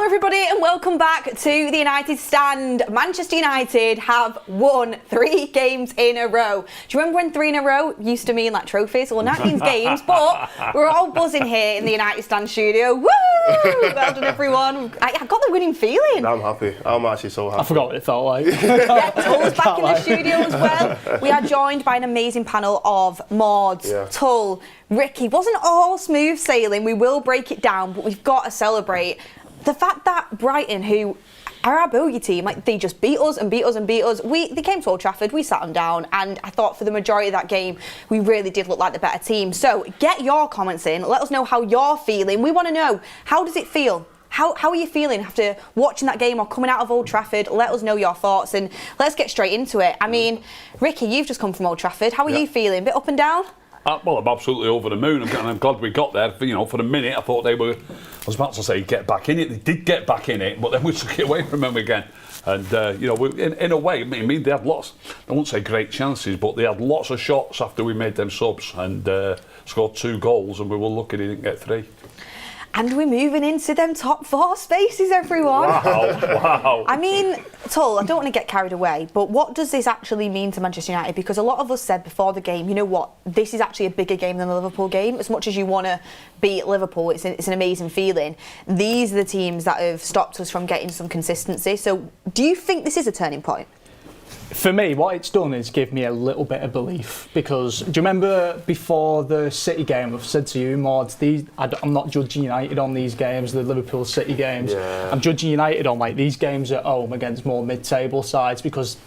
everybody, and welcome back to the United Stand. Manchester United have won 3 games in a row. Do you remember when 3 in a row used to mean like trophies? Well, now it means games, but we're all buzzing here in the United Stand studio. Woo! Well done, everyone. I got the winning feeling. I'm happy. I'm actually so happy. I forgot what it felt like. Yeah, Tull's back in the studio as well. We are joined by an amazing panel of Mordzs, Tull, Rickey. Wasn't all smooth sailing. We will break it down, but we've got to celebrate the fact that Brighton, who are our bogey team, like they just beat us and beat us and beat us. They came to Old Trafford, we sat them down, and I thought for the majority of that game, we really did look like the better team. So get your comments in. Let us know how you're feeling. We want to know, how does it feel? How are you feeling after watching that game or coming out of Old Trafford? Let us know your thoughts and let's get straight into it. I mean, Rickey, you've just come from Old Trafford. How are you feeling? A bit up and down? Well, I'm absolutely over the moon, and I'm glad we got there. You know, for a minute, I thought they were. I was about to say get back in it. They did get back in it, but then we took it away from them again. And you know, in a way, I mean, they had lots. I won't say great chances, but they had lots of shots after we made them subs and scored 2 goals, and we were lucky they didn't get 3. And we're moving into them top 4 spaces, everyone. Wow. I mean, Tull, I don't want to get carried away, but what does this actually mean to Manchester United? Because a lot of us said before the game, you know what, this is actually a bigger game than the Liverpool game. As much as you want to beat Liverpool, it's an amazing feeling. These are the teams that have stopped us from getting some consistency. So do you think this is a turning point? For me, what it's done is give me a little bit of belief, because do you remember before the City game, I've said to you, Mordzs, I'm not judging United on these games, the Liverpool City games. Yeah. I'm judging United on like these games at home against more mid-table sides, because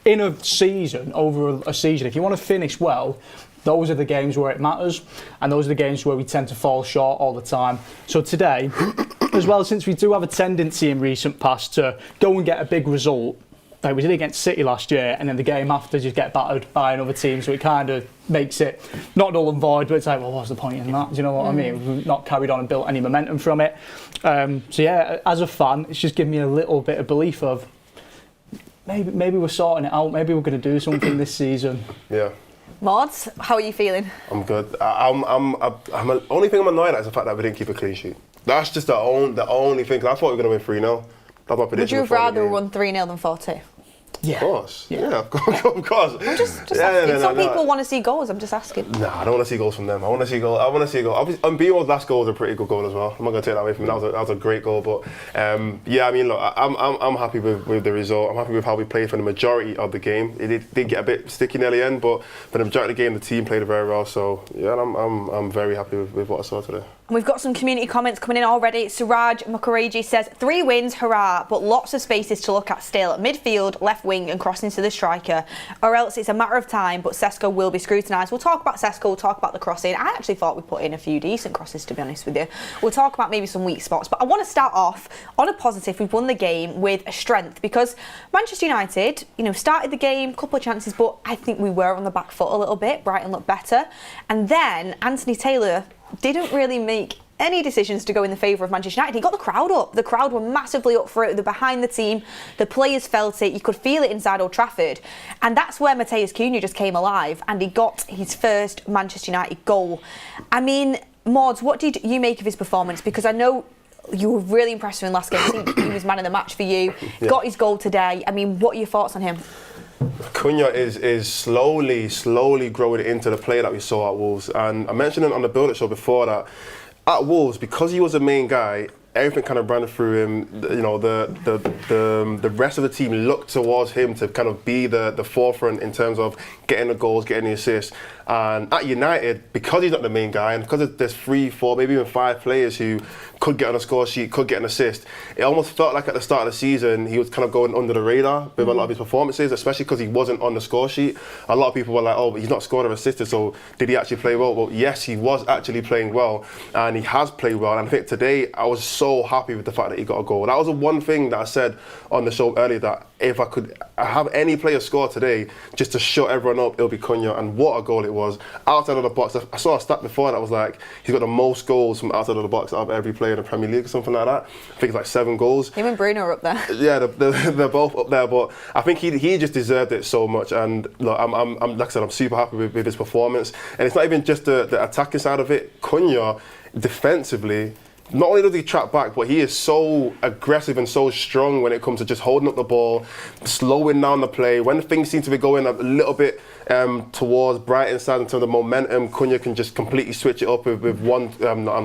in a season, over a season, if you want to finish well, those are the games where it matters, and those are the games where we tend to fall short all the time. So today, as well, since we do have a tendency in recent past to go and get a big result, like we did against City last year, and then the game after just get battered by another team, so it kind of makes it not null and void, but it's like, well, what's the point in that? Do you know what I mean? We've not carried on and built any momentum from it. So yeah, as a fan, it's just given me a little bit of belief of maybe we're sorting it out, maybe we're going to do something this season. Yeah. Mordzs, how are you feeling? I'm good. Only thing I'm annoyed at is the fact that we didn't keep a clean sheet. That's just the only thing, 'cause I thought we were going to win 3-0. That's my prediction. Would you have rather won 3-0 than 4-2? Yeah. Of course. Yeah, of course. I'm just asking. Some people want to see goals. I'm just asking. Nah, I don't want to see goals from them. I want to see goals. Mbeumo's last goal was a pretty good goal as well. I'm not going to take that away from him. That was a great goal. But yeah, I mean, look, I'm happy with the result. I'm happy with how we played for the majority of the game. It did get a bit sticky near the end, but for the majority of the game, the team played very well. So yeah, I'm very happy with what I saw today. And we've got some community comments coming in already. Suraj Mukherjee says, 3 wins, hurrah, but lots of spaces to look at still. Midfield, left wing and crossing to the striker. Or else it's a matter of time, but Sesko will be scrutinised. We'll talk about Sesko, we'll talk about the crossing. I actually thought we put in a few decent crosses, to be honest with you. We'll talk about maybe some weak spots. But I want to start off on a positive. We've won the game with a strength, because Manchester United, you know, started the game, couple of chances, but I think we were on the back foot a little bit. Brighton looked better. And then Anthony Taylor didn't really make any decisions to go in the favour of Manchester United. He got the crowd up. The crowd were massively up for it. They're behind the team. The players felt it. You could feel it inside Old Trafford. And that's where Mbeumo Cunha just came alive and he got his first Manchester United goal. I mean, Mordzs, what did you make of his performance? Because I know you were really impressed with him last game. I think he was man of the match for you. Yeah. Got his goal today. I mean, what are your thoughts on him? Cunha is slowly growing into the player that we saw at Wolves. And I mentioned it on the build-up show before that at Wolves, because he was the main guy, everything kind of ran through him. You know, the rest of the team looked towards him to kind of be the forefront in terms of getting the goals, getting the assists. And at United, because he's not the main guy, and because there's 3, 4, maybe even 5 players who could get on a score sheet, could get an assist, it almost felt like at the start of the season he was kind of going under the radar with a lot of his performances, especially because he wasn't on the score sheet. A lot of people were like, oh, but he's not scored or assisted, so did he actually play well? Well, yes, he was actually playing well, and he has played well. And I think today I was so happy with the fact that he got a goal. That was the one thing that I said on the show earlier, that if I could have any player score today just to shut everyone up, it'll be Cunha. And what a goal it was. Outside of the box, I saw a stat before that was like, he's got the most goals from outside of the box out of every player in the Premier League or something like that. I think it's like 7 goals. Him and Bruno are up there. Yeah, they're both up there, but I think he just deserved it so much. And look, I'm like I said, I'm super happy with his performance. And it's not even just the attacking side of it. Cunha, defensively, not only does he track back, but he is so aggressive and so strong when it comes to just holding up the ball, slowing down the play. When things seem to be going a little bit towards Brighton side in terms of momentum, Cunha can just completely switch it up with one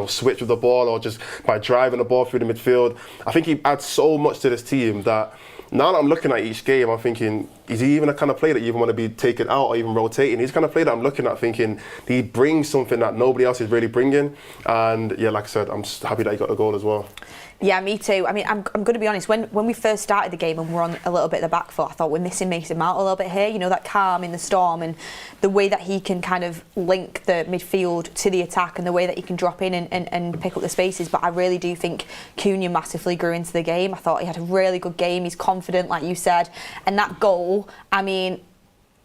switch with the ball, or just by driving the ball through the midfield. I think he adds so much to this team that now that I'm looking at each game, I'm thinking, is he even a kind of player that you even want to be taken out or even rotating? He's the kind of player that I'm looking at thinking, he brings something that nobody else is really bringing. And yeah, like I said, I'm just happy that he got the goal as well. Yeah, me too. I mean, I'm going to be honest, when we first started the game and we're on a little bit of the back foot, I thought we're missing Mason Mount a little bit here. You know, that calm in the storm and the way that he can kind of link the midfield to the attack and the way that he can drop in and pick up the spaces. But I really do think Cunha massively grew into the game. I thought he had a really good game. He's confident, like you said. And that goal, I mean,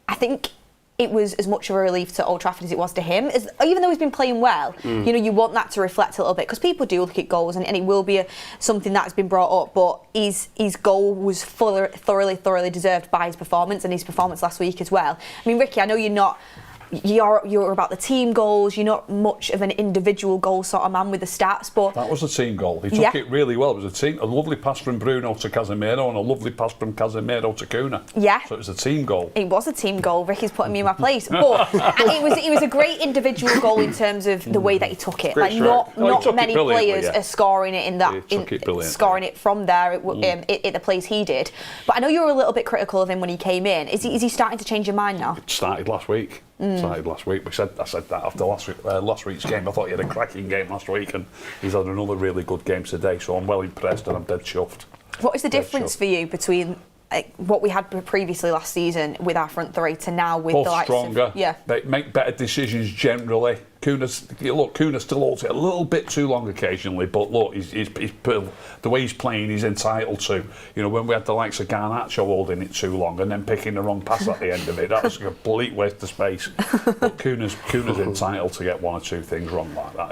I think it was as much of a relief to Old Trafford as it was to him. Even though he's been playing well, you know, you want that to reflect a little bit, because people do look at goals and it will be something that's been brought up, but his goal was thoroughly deserved by his performance, and his performance last week as well. I mean, Rickey, I know you're about the team goals, you're not much of an individual goal sort of man with the stats, but that was a team goal. He took it really well. It was a lovely pass from Bruno to Casemiro and a lovely pass from Casemiro to Cunha. Yeah. So it was a team goal. It was a team goal. Rickey's putting me in my place, but it was a great individual goal in terms of the way that he took it. Great like not many players are scoring it in that, scoring it from there at the place he did. But I know you were a little bit critical of him when he came in. Is he starting to change your mind now? It started last week. Started last week. I said that after last week's game. I thought he had a cracking game last week, and he's had another really good game today. So I'm well impressed, and I'm dead chuffed. What is the difference for you between what we had previously last season with our front three to now with both the likes stronger? Of, yeah, they make better decisions generally. Cunha still holds it a little bit too long occasionally, but look, he's the way he's playing, he's entitled to. You know, when we had the likes of Garnacho holding it too long and then picking the wrong pass at the end of it, that was a complete waste of space. But Cunha's entitled to get one or two things wrong like that.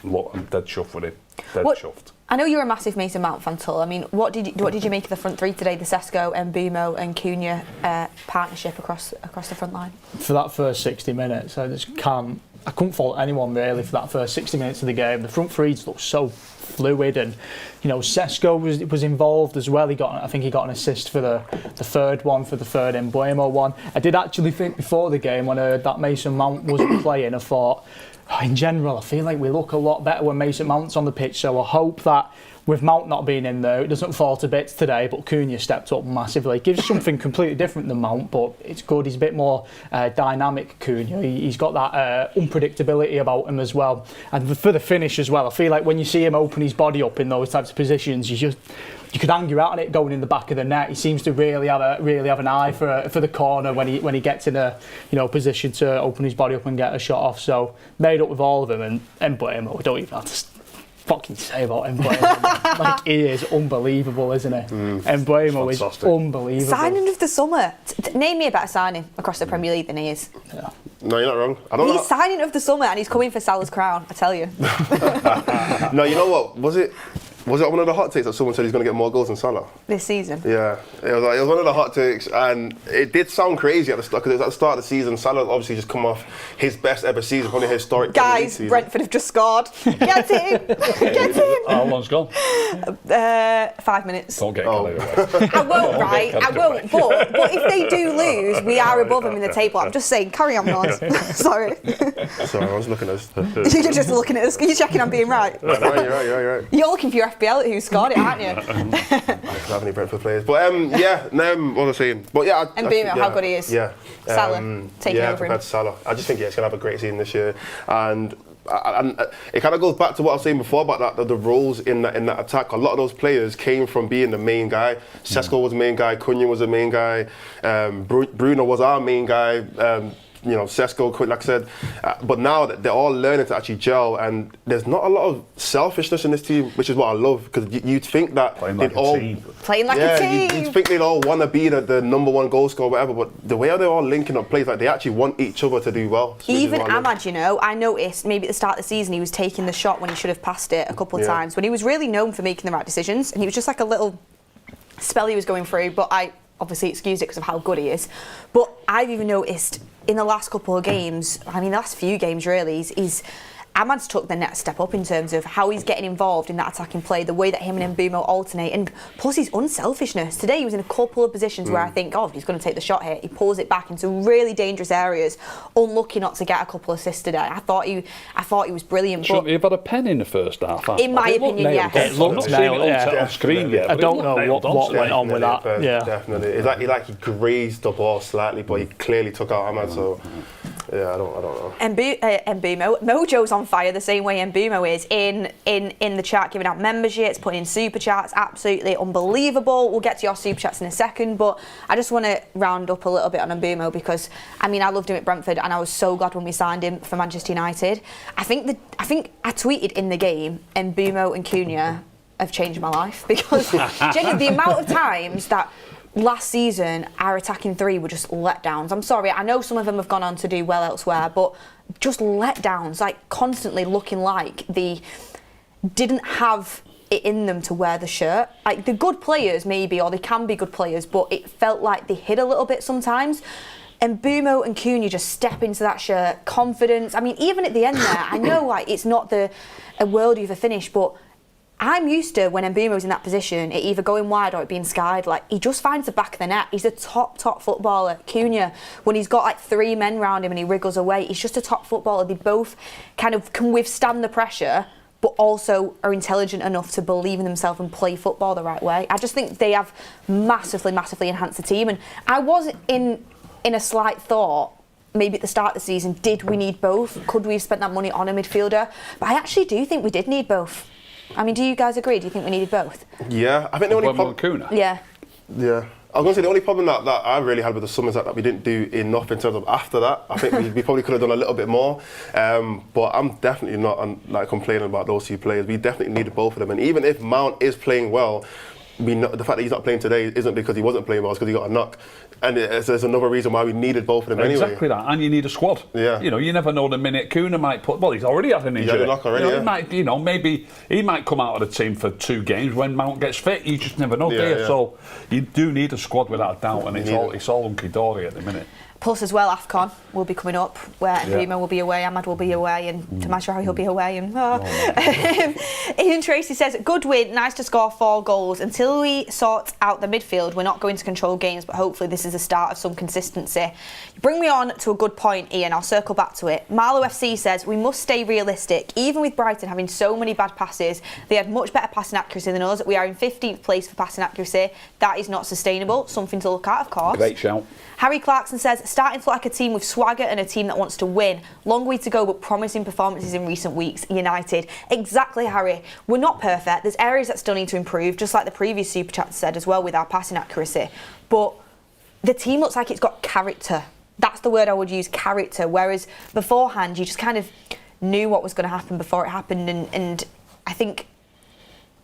I'm dead chuffed with him. Chuffed. I know you're a massive Mason Mount fan, Tull. I mean, what did you make of the front three today? The Sesko, Mbeumo and Cunha partnership across the front line. For that first 60 minutes, I couldn't fault anyone really for that first 60 minutes of the game. The front threes looked so fluid, and you know, Sesko was involved as well. I think he got an assist for the third one, for the third Mbeumo one. I did actually think before the game, when I heard that Mason Mount wasn't playing, I thought, in general, I feel like we look a lot better when Mason Mount's on the pitch. So I hope that with Mount not being in there, it doesn't fall to bits today, but Cunha stepped up massively. It gives something completely different than Mount, but it's good. He's a bit more dynamic, Cunha. He's got that unpredictability about him as well. And for the finish as well, I feel like when you see him open his body up in those types of positions, you could hang your hat on it going in the back of the net. He seems to really have an eye for the corner when he gets in a position to open his body up and get a shot off. So made up with all of them, and Mbeumo, don't even have to fucking say about Mbeumo. Like, he is unbelievable, isn't he? Mbeumo is unbelievable. Signing of the summer. Name me a better signing across the Premier League than he is. Yeah. No, you're not wrong. He's signing of the summer, and he's coming for Salah's crown, I tell you. No, you know what? Was it one of the hot takes that someone said he's going to get more goals than Salah this season? Yeah, it was one of the hot takes, and it did sound crazy at the start, because it was at the start of the season. Salah obviously just come off his best ever season, probably historic. Guys, Brentford have just scored. Get him! Get him! How long's gone? 5 minutes. Don't get carried away. I won't, right? I won't. But if they do lose, we are above them in the table. I'm just saying, carry on, Mordzs. Sorry. Sorry, I was looking at us. You're just looking at us. Are you checking I'm being right? You're right. You're looking for your FPL who scored it, aren't you? I don't have any Brentford players. But what was I saying? But yeah, Mbeumo, how good he is. Yeah. Salah taking over him. Compared to Salah. I just think he's going to have a great season this year. And it kind of goes back to what I was saying before about the roles in that attack. A lot of those players came from being the main guy. Sesko was the main guy, Cunha was the main guy, Bruno was our main guy. Sesko, like I said, but now that they're all learning to actually gel, and there's not a lot of selfishness in this team, which is what I love, because you'd think that playing like a team. You'd think they'd all want to be the number one goal scorer, whatever, but the way they're all linking up plays, like they actually want each other to do well. Even Ahmad, I noticed maybe at the start of the season he was taking the shot when he should have passed it a couple of times, when he was really known for making the right decisions, and he was just like a little spell he was going through, but I obviously excused it because of how good he is. But I've even noticed in the last couple of games, the last few games really, he's Ahmad's took the next step up in terms of how he's getting involved in that attacking play, the way that him and Mbeumo alternate, and plus his unselfishness. Today he was in a couple of positions where I think, oh, he's going to take the shot here. He pulls it back into really dangerous areas. Unlucky not to get a couple of assists today. I thought he was brilliant. Shouldn't he have had a pen in the first half? In my opinion, yes. It looked nailed, on screen yet. I don't know what went on with that. Yeah, definitely. It's like he grazed the ball slightly, but he clearly took out Ahmad. So yeah, I don't know. Mbeumo, Mojo's on fire the same way Mbeumo is in the chat, giving out memberships, putting in super chats, absolutely unbelievable. We'll get to your super chats in a second, but I just want to round up a little bit on Mbeumo because I loved him at Brentford and I was so glad when we signed him for Manchester United. I think I tweeted in the game, Mbeumo and Cunha have changed my life because genuinely the amount of times that last season our attacking three were just letdowns. I'm sorry, I know some of them have gone on to do well elsewhere, but just letdowns, like constantly looking like they didn't have it in them to wear the shirt. Like they're good players maybe, or they can be good players, but it felt like they hid a little bit sometimes. And Mbeumo and Cunha just step into that shirt, confidence. Even at the end there, I know like it's not a worldie of a finish, but I'm used to when Mbeumo's in that position, it either going wide or it being skied. Like he just finds the back of the net. He's a top footballer. Cunha, when he's got like three men round him and he wriggles away, he's just a top footballer. They both kind of can withstand the pressure, but also are intelligent enough to believe in themselves and play football the right way. I just think they have massively enhanced the team. And I was in a slight thought, maybe at the start of the season, did we need both? Could we have spent that money on a midfielder? But I actually do think we did need both. Do you guys agree? Do you think we needed both? Yeah, I think the only problem. Yeah. I was going to say the only problem that I really had with the summer is that we didn't do enough in terms of after that. I think we probably could have done a little bit more. But I'm definitely not complaining about those two players. We definitely needed both of them. And even if Mount is playing well, the fact that he's not playing today isn't because he wasn't playing well, it's because he got a knock. And there's another reason why we needed both of them anyway. Exactly that, and you need a squad. Yeah. You never know the minute Cunha might put. Well, he's already had an injury. He had a knock already. He might, maybe he might come out of the team for 2 games when Mount gets fit. You just never know, do you? So you do need a squad without a doubt, and it's all hunky dory at the minute. Plus as well, AFCON will be coming up where Mbeumo will be away, Ahmad will be away, and Tomas he'll be away. And Ian Tracy says, good win, nice to score 4 goals. Until we sort out the midfield, we're not going to control games, but hopefully this is the start of some consistency. You bring me on to a good point, Ian, I'll circle back to it. Marlow FC says, we must stay realistic. Even with Brighton having so many bad passes, they had much better passing accuracy than us. We are in 15th place for passing accuracy. That is not sustainable. Something to look at, of course. Great shout. Harry Clarkson says, starting to look like a team with swagger and a team that wants to win. Long way to go, but promising performances in recent weeks. United. Exactly, Harry. We're not perfect. There's areas that still need to improve, just like the previous Super Chat said as well with our passing accuracy. But the team looks like it's got character. That's the word I would use, character. Whereas beforehand, you just kind of knew what was going to happen before it happened. And I think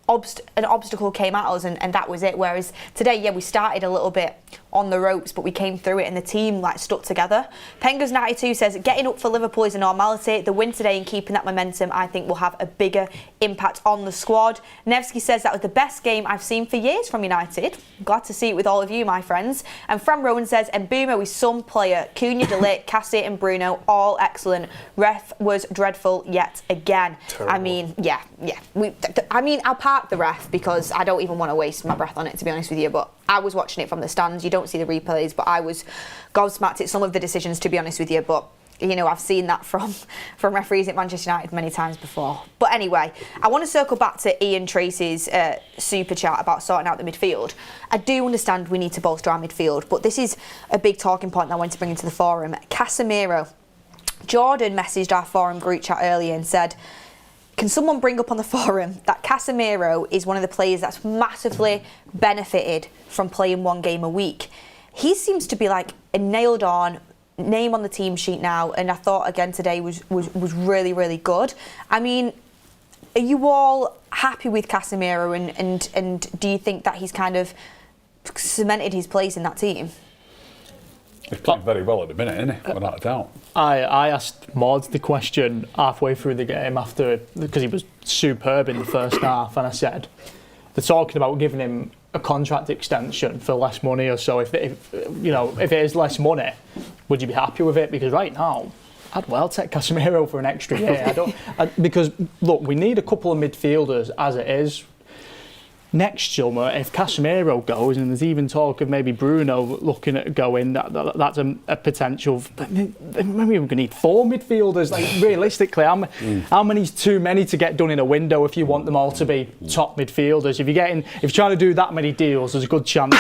an obstacle came at us and that was it. Whereas today, we started a little bit on the ropes, but we came through it and the team stuck together. Pengas92 says, getting up for Liverpool is a normality. The win today and keeping that momentum, I think, will have a bigger impact on the squad. Nevsky says, that was the best game I've seen for years from United. Glad to see it with all of you, my friends. And Fran Rowan says, Mbeumo is some player. Cunha, De Ligt, Cassie and Bruno, all excellent. Ref was dreadful yet again. Terrible. I'll park the ref because I don't even want to waste my breath on it, to be honest with you, but I was watching it from the stands. You don't see the replays, but I was gobsmacked at some of the decisions, to be honest with you. But I've seen that from referees at Manchester United many times before. But anyway, I want to circle back to Ian Tracy's super chat about sorting out the midfield. I do understand we need to bolster our midfield, but this is a big talking point that I want to bring into the forum. Casemiro. Jordan messaged our forum group chat earlier and said, can someone bring up on the forum that Casemiro is one of the players that's massively benefited from playing 1 game a week? He seems to be like a nailed on name on the team sheet now, and I thought again today was really, really good. Are you all happy with Casemiro and do you think that he's kind of cemented his place in that team? He's playing very well at the minute, isn't he? Without a doubt. I asked Mordzs the question halfway through the game because he was superb in the first half, and I said, they're talking about giving him a contract extension for less money or so. If it is less money, would you be happy with it? Because right now, I'd well take Casemiro for an extra year. Because look, we need a couple of midfielders as it is. Next summer, if Casemiro goes, and there's even talk of maybe Bruno looking at going, that's a potential. Maybe we're going to need 4 midfielders. Like realistically, how many's too many to get done in a window if you want them all to be top midfielders? If you're trying to do that many deals, there's a good chance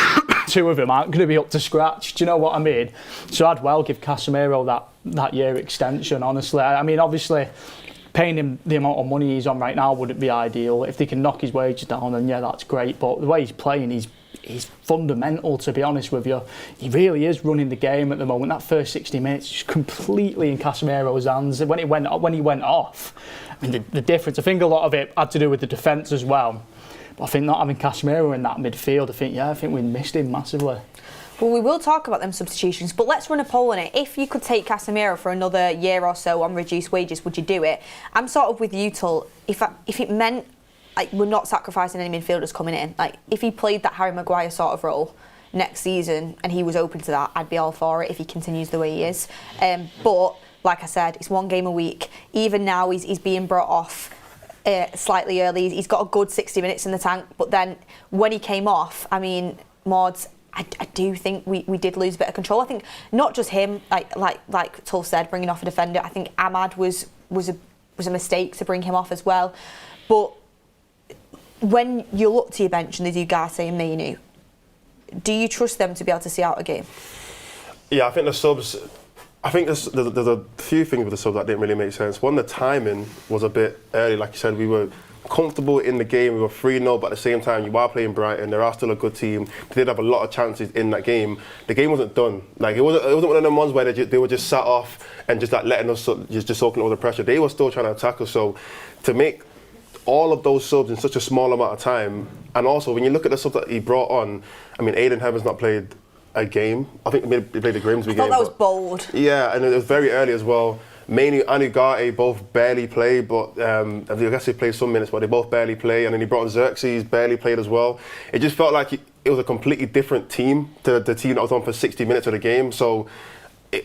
2 of them aren't going to be up to scratch. Do you know what I mean? So I'd well give Casemiro that year extension. Honestly, I mean, obviously, paying him the amount of money he's on right now wouldn't be ideal. If they can knock his wages down, then yeah, that's great. But the way he's playing, he's fundamental, to be honest with you. He really is running the game at the moment. That first 60 minutes is completely in Casemiro's hands. When he went off, I mean, the difference, I think a lot of it had to do with the defence as well. But I think not having Casemiro in that midfield, I think we missed him massively. Well, we will talk about them substitutions, but let's run a poll on it. If you could take Casemiro for another year or so on reduced wages, would you do it? I'm sort of with you, Tull. If it meant like we're not sacrificing any midfielders coming in, like if he played that Harry Maguire sort of role next season and he was open to that, I'd be all for it if he continues the way he is. But like I said, it's 1 game a week. Even now, he's being brought off slightly early. He's got a good 60 minutes in the tank, but then when he came off, I mean, Mordzs, I do think we did lose a bit of control. I think not just him, like Tull said, bringing off a defender. I think Ahmad was a mistake to bring him off as well. But when you look to your bench and there's you guys saying Mainu, do you trust them to be able to see out a game? Yeah, I think the subs. I think there's a few things with the subs that didn't really make sense. One, the timing was a bit early. Like you said, we were comfortable in the game. We were 3-0, but at the same time, you are playing Brighton. They are still a good team. They did have a lot of chances in that game. The game wasn't done. Like it wasn't one of them ones where they were just sat off and just like letting us just soaking all the pressure. They were still trying to attack us. So to make all of those subs in such a small amount of time, and also when you look at the subs that he brought on, I mean, Aiden Heaven's not played a game. I think he played the Grimsby game. I thought that was bold. Yeah, and it was very early as well. Mainu and Ugarte both barely play, but I guess they played some minutes, but they both barely play. And then he brought on Xerxes, barely played as well. It just felt like it was a completely different team to the team that was on for 60 minutes of the game. So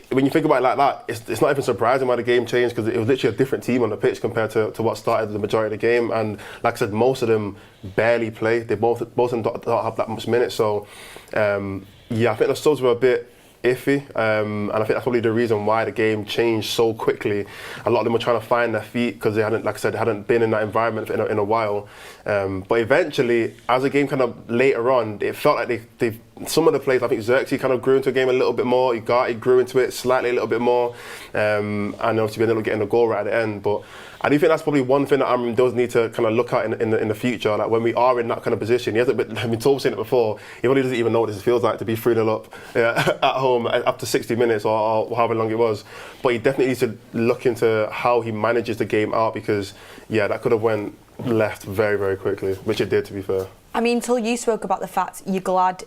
when you think about it like that, it's not even surprising why the game changed, because it was literally a different team on the pitch compared to what started the majority of the game. And like I said, most of them barely play. They both of them don't have that much minutes. So yeah, I think the subs were a bit iffy, and I think that's probably the reason why the game changed so quickly. A lot of them were trying to find their feet because they hadn't, like I said, hadn't been in that environment in a while. But eventually, as the game kind of later on, it felt like they some of the plays, I think Xerxes kind of grew into the game a little bit more. Ugarte grew into it slightly a little bit more, and obviously we ended up getting a goal right at the end. But I do think that's probably one thing that Amorim does need to kind of look at in the future. Like when we are in that kind of position, he hasn't been. I mean, Tom's saying it before. He probably doesn't even know what this feels like to be 3-0 up at home after 60 minutes or however long it was. But he definitely needs to look into how he manages the game out, because yeah, that could have went left very, very quickly, which it did, to be fair. I mean, Tull, you spoke about the fact you're glad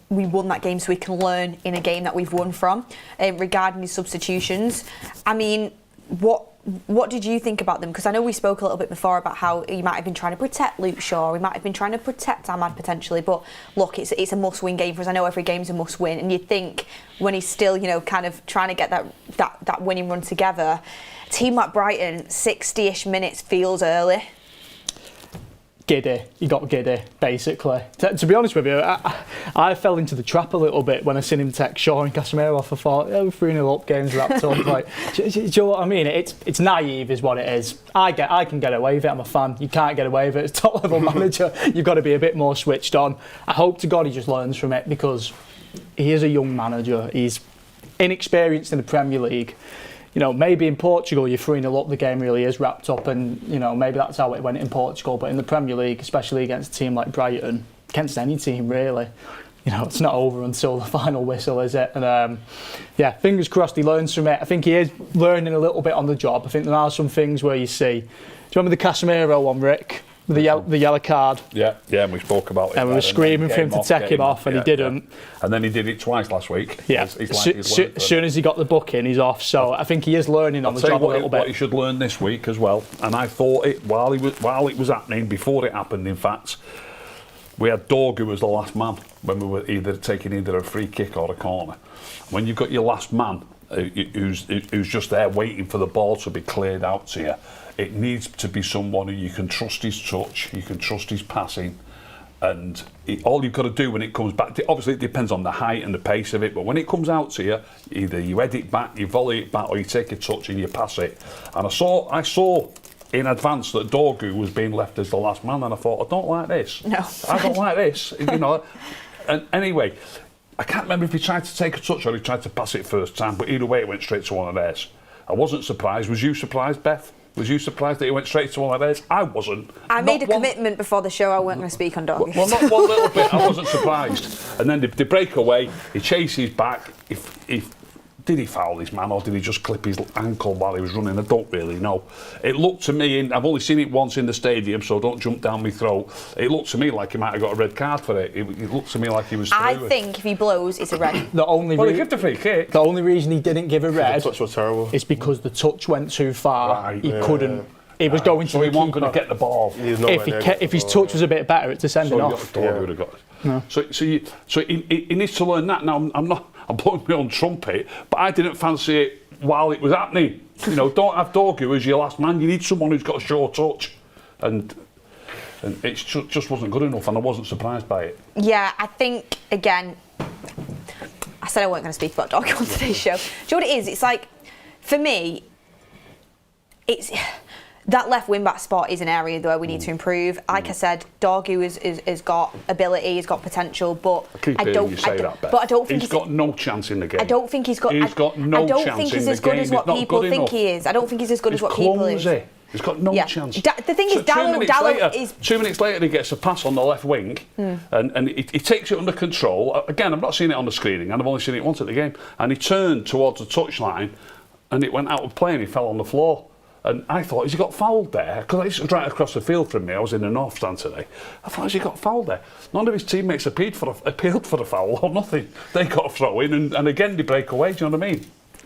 we won that game so we can learn in a game that we've won from. Regarding his substitutions, I mean, what did you think about them? Because I know we spoke a little bit before about how he might have been trying to protect Luke Shaw, he might have been trying to protect Ahmad potentially, but look, it's a must-win game for us. I know every game's a must-win, and you'd think when he's still, kind of trying to get that winning run together, a team like Brighton, 60-ish minutes feels early. Giddy. He got giddy, basically. To be honest with you, I fell into the trap a little bit when I seen him text Shaw and Casemiro off. I thought, we're 3-0 up, games wrapped up. Like, do you know what I mean? It's naive is what it is. I can get away with it, I'm a fan. You can't get away with it as top level manager. You've got to be a bit more switched on. I hope to God he just learns from it, because he is a young manager. He's inexperienced in the Premier League. Maybe in Portugal you're 3-0 up, the game really is wrapped up, and maybe that's how it went in Portugal. But in the Premier League, especially against a team like Brighton, against any team really, it's not over until the final whistle, is it? And yeah, fingers crossed he learns from it. I think he is learning a little bit on the job. I think there are some things where you see. Do you remember the Casemiro one, Rick? The yellow card. Yeah, and we spoke about it. And we were screaming for him to take him off, and he didn't. Yeah. And then he did it twice last week. Yeah, as soon as he got the booking, he's off. So I think he is learning on the job a little bit. What he should learn this week as well, and I thought it while it was happening, before it happened, in fact, we had Dorgu as the last man when we were taking either a free kick or a corner. When you've got your last man who's just there waiting for the ball to be cleared out to you. It needs to be someone who you can trust his touch, you can trust his passing, and all you've got to do when it comes back, obviously it depends on the height and the pace of it, but when it comes out to you, either you head it back, you volley it back, or you take a touch and you pass it. And I saw in advance that Dorgu was being left as the last man, and I thought, I don't like this. No. I don't like this. And anyway, I can't remember if he tried to take a touch or he tried to pass it first time, but either way it went straight to one of theirs. I wasn't surprised. Was you surprised, Beth? Was you surprised that he went straight to one of theirs? I wasn't. I made a commitment before the show I weren't going to speak on Dorgu. Well, not one little bit. I wasn't surprised. And then they break away. He chases back. Did he foul this man or did he just clip his ankle while he was running? I don't really know. It looked to me, I've only seen it once in the stadium, so don't jump down my throat. It looked to me like he might have got a red card for it. It looked to me like he was through. I think if he blows, it's a red. Well, he gave the free kick. The only reason he didn't give a red The touch was terrible. is because the touch went too far. Right, He couldn't. He was going to So the he wasn't keeper. going to get the ball. If his touch was a bit better, it's a sending off. Would have got it. No. So he needs to learn that. Now I'm blowing my own trumpet, but I didn't fancy it while it was happening. Don't have Dorgu as your last man. You need someone who's got a sure touch, and it just wasn't good enough, and I wasn't surprised by it. Yeah, I think again. I said I weren't going to speak about Dorgu on today's show. Do you know what it is? It's like, for me, it's. That left wing back spot is an area where we need to improve. Like I said, Dorgu has got ability, he's got potential, but I don't think he's got no chance in the game. I don't think he's got. He's got no I don't chance think he's in as the good game. as what He's not people good think enough. he is. I don't think he's as good as what people is. He's got no chance. The thing is, Dallo is. 2 minutes later, he gets a pass on the left wing, and he takes it under control. Again, I've not seen it on the screening, and I've only seen it once at the game. And he turned towards the touchline, and it went out of play, and he fell on the floor. And I thought, has he got fouled there? Because it's right across the field from me. I was in the North Stand today. I thought, has he got fouled there? None of his teammates appealed for the foul or nothing. They got a throw in, and again they break away. Do you know what I mean?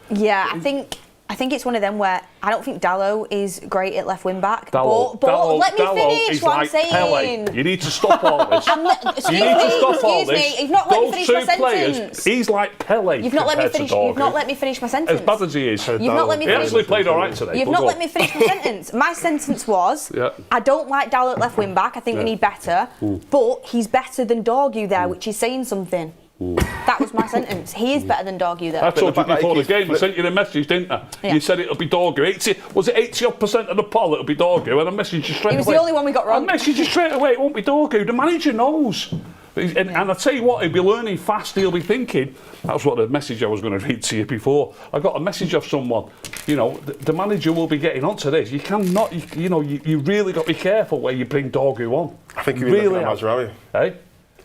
Yeah, I think it's one of them where I don't think Dallo is great at left wing back. Dallo, let me finish what I'm saying. Pele. You need to stop all this. Excuse me. You've not let me finish my sentence. He's like Pele. You've not let me finish my sentence. As bad as he is. You've not let me finish. He actually played all right today. You've not let me finish my sentence. My sentence was, I don't like Dallo at left wing back. I think we need better. But he's better than Dorgu there, which is saying something. That was my sentence. He is better than Dorgu there. I told you before the game, I sent you the message, didn't I? Yeah. You said it'll be Dorgu. Was it 80% of the poll it'll be Dorgu? And I messaged you straight away. He was the only one we got wrong. I messaged you straight away, it won't be Dorgu. The manager knows. And I tell you what, he'll be learning fast, he'll be thinking. That's what the message I was going to read to you before. I got a message of someone, the manager will be getting onto this. You cannot, you really got to be careful where you bring Dorgu on. I think you'll be looking at Mazraoui. Hey?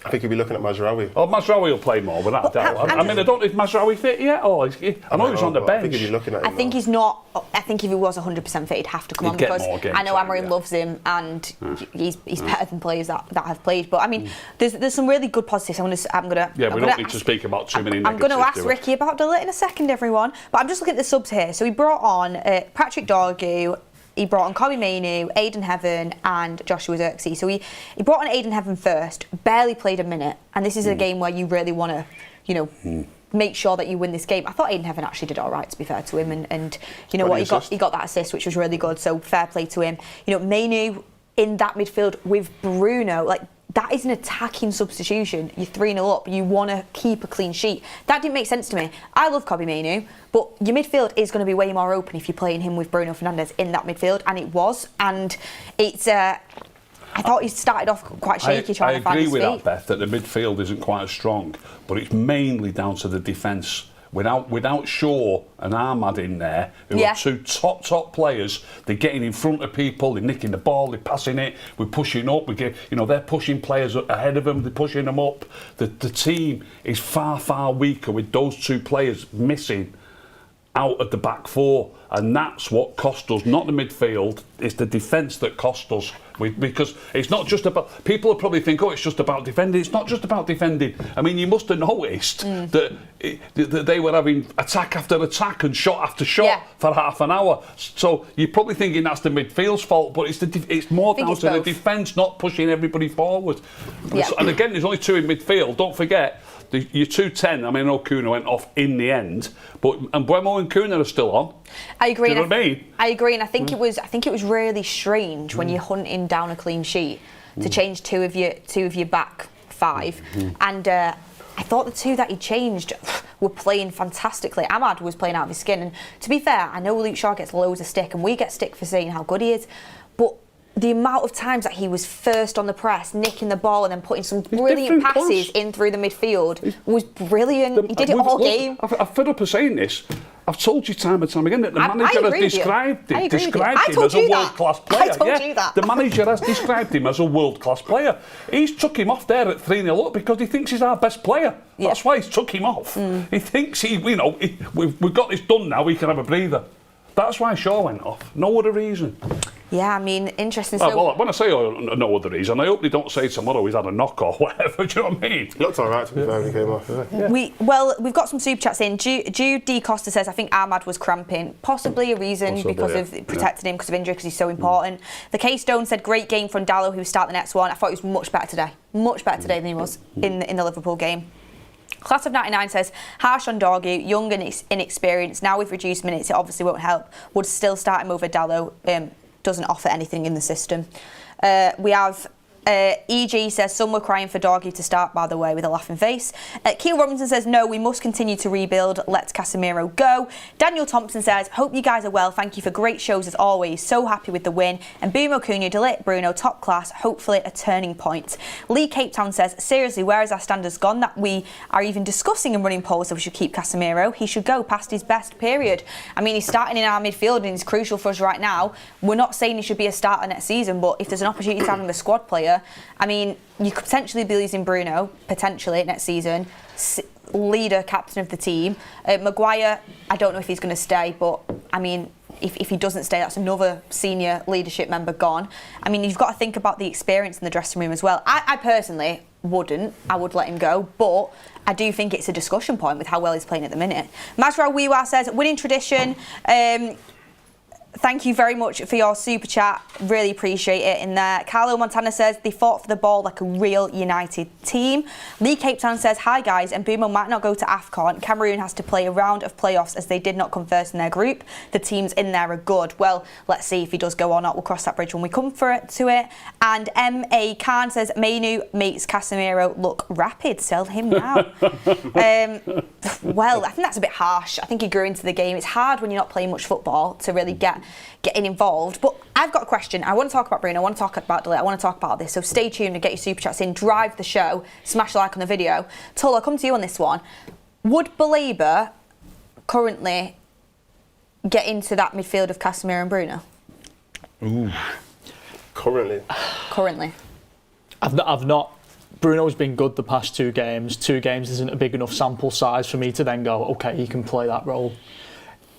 I think you'll be looking at Mazraoui. Oh, Mazraoui will play more, without a doubt. I mean, I don't know if Mazraoui fit yet, or I know he's on the bench. I think you'll be looking at him. I think he's not. I think if he was 100% fit, he'd have to come on because I know Amorim loves him and he's better than players that have played. But I mean, there's some really good positives. I'm gonna. Yeah, we don't need to speak about too many negatives. I'm going to ask Rickey about Dillett in a second, everyone. But I'm just looking at the subs here. So he brought on Patrick Dorgu. He brought on Kobbie Mainoo, Aidan Heaven and Joshua Zirkzee. So he brought on Aidan Heaven first, barely played a minute. And this is a game where you really want to, make sure that you win this game. I thought Aidan Heaven actually did all right, to be fair to him. And you know what, he got that assist, which was really good. So fair play to him. Mainoo in that midfield with Bruno, that is an attacking substitution. You're 3-0 up. You want to keep a clean sheet. That didn't make sense to me. I love Kobbie Mainoo, but your midfield is going to be way more open if you're playing him with Bruno Fernandes in that midfield, and it was. And it's. I thought he started off quite shaky trying to find his feet. I agree with that, Beth, that the midfield isn't quite as strong, but it's mainly down to the defence. Without Shaw and Ahmad in there, who are two top players, they're getting in front of people, they're nicking the ball, they're passing it, we're pushing up, they're pushing players ahead of them, they're pushing them up. The team is far weaker with those two players missing out of the back four, and that's what cost us, not the midfield. It's the defence that cost us, because it's not just about. People will probably think, it's just about defending. It's not just about defending. I mean, you must have noticed that they were having attack after attack and shot after shot for half an hour. So you're probably thinking that's the midfield's fault, but it's more down to the defence not pushing everybody forward. And again, there's only two in midfield. Don't forget, Your 210, I mean, I know Cunha went off in the end, but Mbeumo and Cunha are still on. I agree. Do you know what I mean? I agree, and I think it was really strange when you're hunting down a clean sheet to change two of your back five, and I thought the two that he changed were playing fantastically. Ahmad was playing out of his skin, and to be fair, I know Luke Shaw gets loads of stick, and we get stick for saying how good he is, but the amount of times that he was first on the press, nicking the ball and then putting some brilliant passes in through the midfield was brilliant. He did it all game. I've fed up of saying this. I've told you time and time again that the manager has described him as a world-class player. I told you that. The manager has described him as a world-class player. He's took him off there at 3-0 up because he thinks he's our best player. Yeah. That's why he's took him off. He thinks we've got this done now, we can have a breather. That's why Shaw went off. No other reason. Yeah, I mean, interesting. Well, when I say no other reason, I hope they don't say tomorrow he's had a knock or whatever. Do you know what I mean? He looked alright to be fair when he came off. Yeah. We've got some super chats in. Jude D. Costa says, I think Ahmad was cramping. Possibly a reason because of protecting him because of injury, because he's so important. The K Stone said, great game from Dallo, who start the next one. I thought he was much better today. Much better today than he was in the Liverpool game. Class of 99 says, harsh on Dorgu, young and inexperienced. Now with reduced minutes, it obviously won't help. Would still start him over Dallo. Doesn't offer anything in the system. We have EG says, some were crying for Dorgu to start, by the way, with a laughing face. Keel Robinson says, no, we must continue to rebuild. Let Casemiro go. Daniel Thompson says, hope you guys are well. Thank you for great shows as always. So happy with the win. And Mbeumo Cunha, Delict, Bruno, top class. Hopefully a turning point. Lee Cape Town says, seriously, where has our standards gone that we are even discussing and running polls that we should keep Casemiro? He should go past his best period. I mean, he's starting in our midfield and he's crucial for us right now. We're not saying he should be a starter next season, but if there's an opportunity to have him a squad player, I mean, you could potentially be losing Bruno, potentially, next season. Leader, captain of the team. Maguire, I don't know if he's going to stay, but, I mean, if he doesn't stay, that's another senior leadership member gone. I mean, you've got to think about the experience in the dressing room as well. I personally wouldn't. I would let him go, but I do think it's a discussion point with how well he's playing at the minute. Masra Wiwa says, winning tradition. Thank you very much for your super chat. Really appreciate it in there. Carlo Montana says, they fought for the ball like a real united team. Lee Cape Town says, hi guys, and Mbeumo might not go to AFCON. Cameroon has to play a round of playoffs as they did not come first in their group. The teams in there are good. Well, let's see if he does go or not. We'll cross that bridge when we come to it. And M.A. Khan says, Mainu makes Casemiro look rapid. Sell him now. Well, I think that's a bit harsh. I think he grew into the game. It's hard when you're not playing much football to really getting involved. But I've got a question. I want to talk about Bruno, I want to talk about Delay, I want to talk about this. So stay tuned and get your super chats in. Drive the show. Smash a like on the video. Tull, I'll come to you on this one. Would Baleba currently get into that midfield of Casemiro and Bruno? Ooh. Currently. I've not. Bruno's been good the past 2 games. 2 games isn't a big enough sample size for me to then go, okay, he can play that role.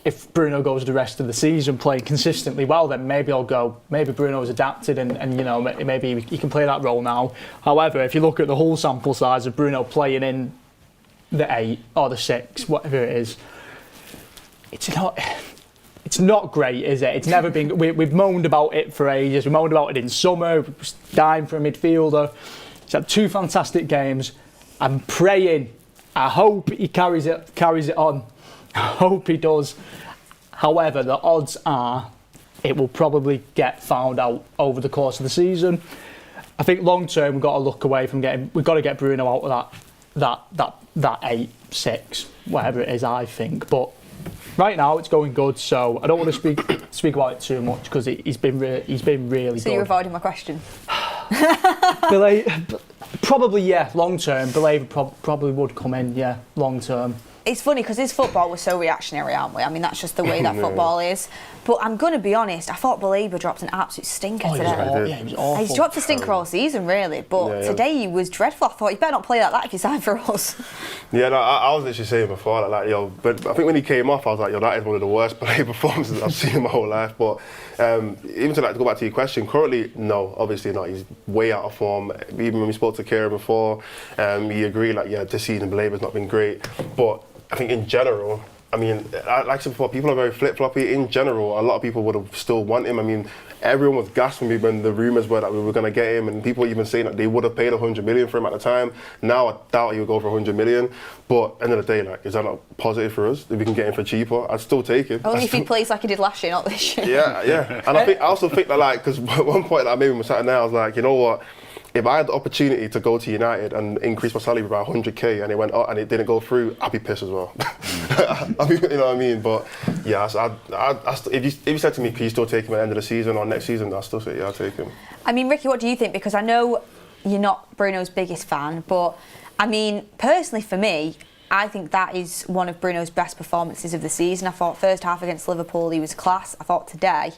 If Bruno goes the rest of the season playing consistently well, then maybe I'll go, maybe Bruno's adapted and you know, maybe he can play that role now. However, if you look at the whole sample size of Bruno playing in the 8 or the 6, whatever it is, it's not great, is it? It's never been. We've moaned about it for ages. We moaned about it in summer, dying for a midfielder. He's had 2 fantastic games. I'm praying. I hope he carries it on. I hope he does. However, the odds are it will probably get found out over the course of the season. I think long term we've got to look away from we've got to get Bruno out of that 8, 6, whatever it is, I think. But right now it's going good, so I don't want to speak about it too much because he's been really good. So you're avoiding my question. Probably, yeah, long term. Baleba probably would come in, yeah, long term. It's funny because his football was so reactionary, aren't we? I mean, that's just the way that football is. But I'm going to be honest, I thought Baleba dropped an absolute stinker today. He was awful. He's dropped a stinker all season, really. But today he was dreadful. I thought, you better not play like that if you sign for us. Yeah, no, I was literally saying before, but I think when he came off, I was like, that is one of the worst Baleba performances I've seen in my whole life. But even to go back to your question, currently, no, obviously not. He's way out of form. Even when we spoke to Kieran before, he agreed, this season Baleba's not been great. But I think in general, I mean, like I said before, people are very flip-floppy. In general, a lot of people would have still want him. I mean, everyone was gassed when the rumours were that we were going to get him, and people even saying that they would have paid 100 million for him at the time. Now I doubt he would go for 100 million. But end of the day, like, is that not positive for us? If we can get him for cheaper, I'd still take him. Only if he plays like he did last year, not this year. Yeah. And I also think that, like, because at one point that maybe we sat there, I was like, you know what? If I had the opportunity to go to United and increase my salary by 100k and it went up and it didn't go through, I'd be pissed as well. I mean, you know what I mean? But yeah, if you said to me, can you still take him at the end of the season or next season, I'd still say, yeah, I'll take him. I mean, Ricky, what do you think? Because I know you're not Bruno's biggest fan, but I mean, personally for me, I think that is one of Bruno's best performances of the season. I thought first half against Liverpool, he was class. I thought today,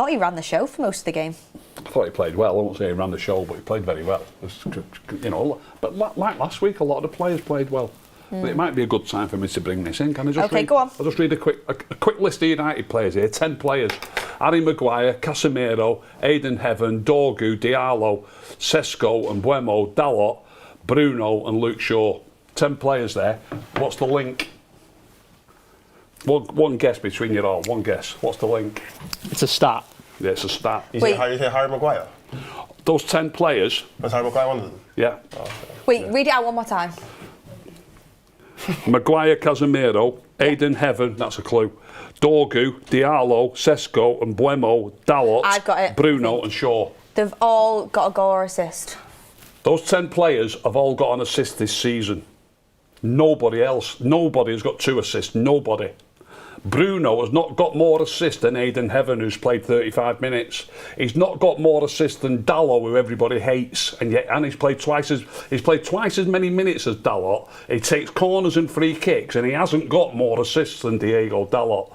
he ran the show for most of the game. I thought he played well. I won't say he ran the show, but he played very well. You know, but like last week, a lot of the players played well. But it might be a good time for me to bring this in. Can I just read? Go on. I'll just read a quick list of United players here. 10 players: Harry Maguire, Casemiro, Aiden Heaven, Dorgu, Diallo, Sesko, Mbeumo, Dalot, Bruno, and Luke Shaw. 10 players there. What's the link? One guess between you all. One guess. What's the link? It's a stat. Yeah, it's a stat. You say Harry Maguire? Those 10 players. Was Harry Maguire one of them? Yeah. Oh, okay. Wait, read it out one more time. Maguire, Casemiro, Aiden Heaven, that's a clue. Dorgu, Diallo, Sesko, and Mbeumo, Dalot, I've got it. Bruno, and Shaw. They've all got a goal or assist. Those 10 players have all got an assist this season. Nobody else. Nobody has got 2 assists. Nobody. Bruno has not got more assists than Aiden Heaven, who's played 35 minutes. He's not got more assists than Dalot, who everybody hates, and he's played twice as many minutes as Dalot. He takes corners and free kicks, and he hasn't got more assists than Diego Dalot.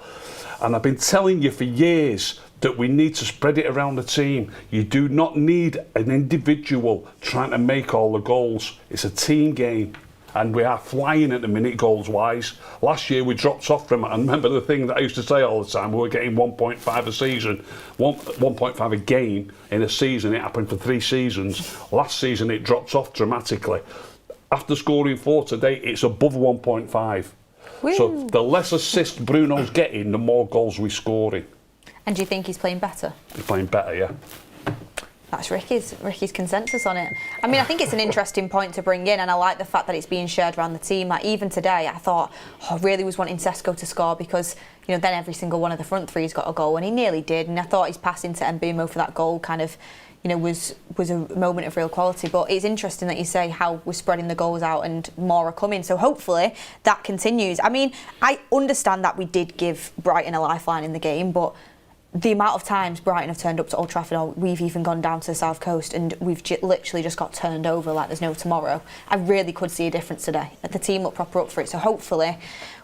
And I've been telling you for years that we need to spread it around the team. You do not need an individual trying to make all the goals. It's a team game. And we are flying at the minute goals-wise. Last year we dropped off from it. And remember the thing that I used to say all the time, we were getting 1.5 a season, 1.5 a game in a season. It happened for 3 seasons. Last season it dropped off dramatically. After scoring 4 today, it's above 1.5. Woo. So the less assists Bruno's getting, the more goals we're scoring. And do you think he's playing better? He's playing better, yeah. That's Ricky's consensus on it. I mean, I think it's an interesting point to bring in, and I like the fact that it's being shared around the team. Like, even today, I thought, I really was wanting Sesko to score because, you know, then every single one of the front three's got a goal, and he nearly did. And I thought his pass into Mbeumo for that goal kind of, you know, was a moment of real quality. But it's interesting that you say how we're spreading the goals out and more are coming. So hopefully that continues. I mean, I understand that we did give Brighton a lifeline in the game, but the amount of times Brighton have turned up to Old Trafford, or we've even gone down to the South Coast and we've literally just got turned over like there's no tomorrow. I really could see a difference today. The team look proper up for it, so hopefully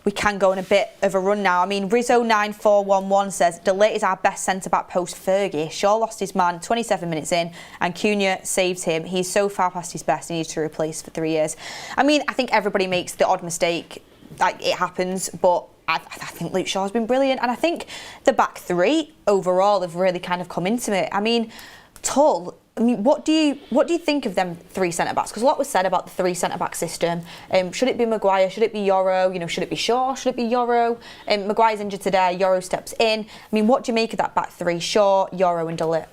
we can go on a bit of a run now. I mean, Rizzo9411 says, De Ligt is our best centre-back post-Fergie. Shaw lost his man 27 minutes in and Cunha saved him. He's so far past his best, he needs to replace for 3 years. I mean, I think everybody makes the odd mistake. Like, it happens, but I think Luke Shaw's been brilliant, and I think the back three overall have really kind of come into it. I mean, Tull, I mean, what do you think of them 3 centre backs? Because a lot was said about the 3 centre back system. Should it be Maguire? Should it be Yoro? You know, should it be Shaw? Should it be Yoro? Maguire's injured today. Yoro steps in. I mean, what do you make of that back three? Shaw, Yoro, and De Ligt.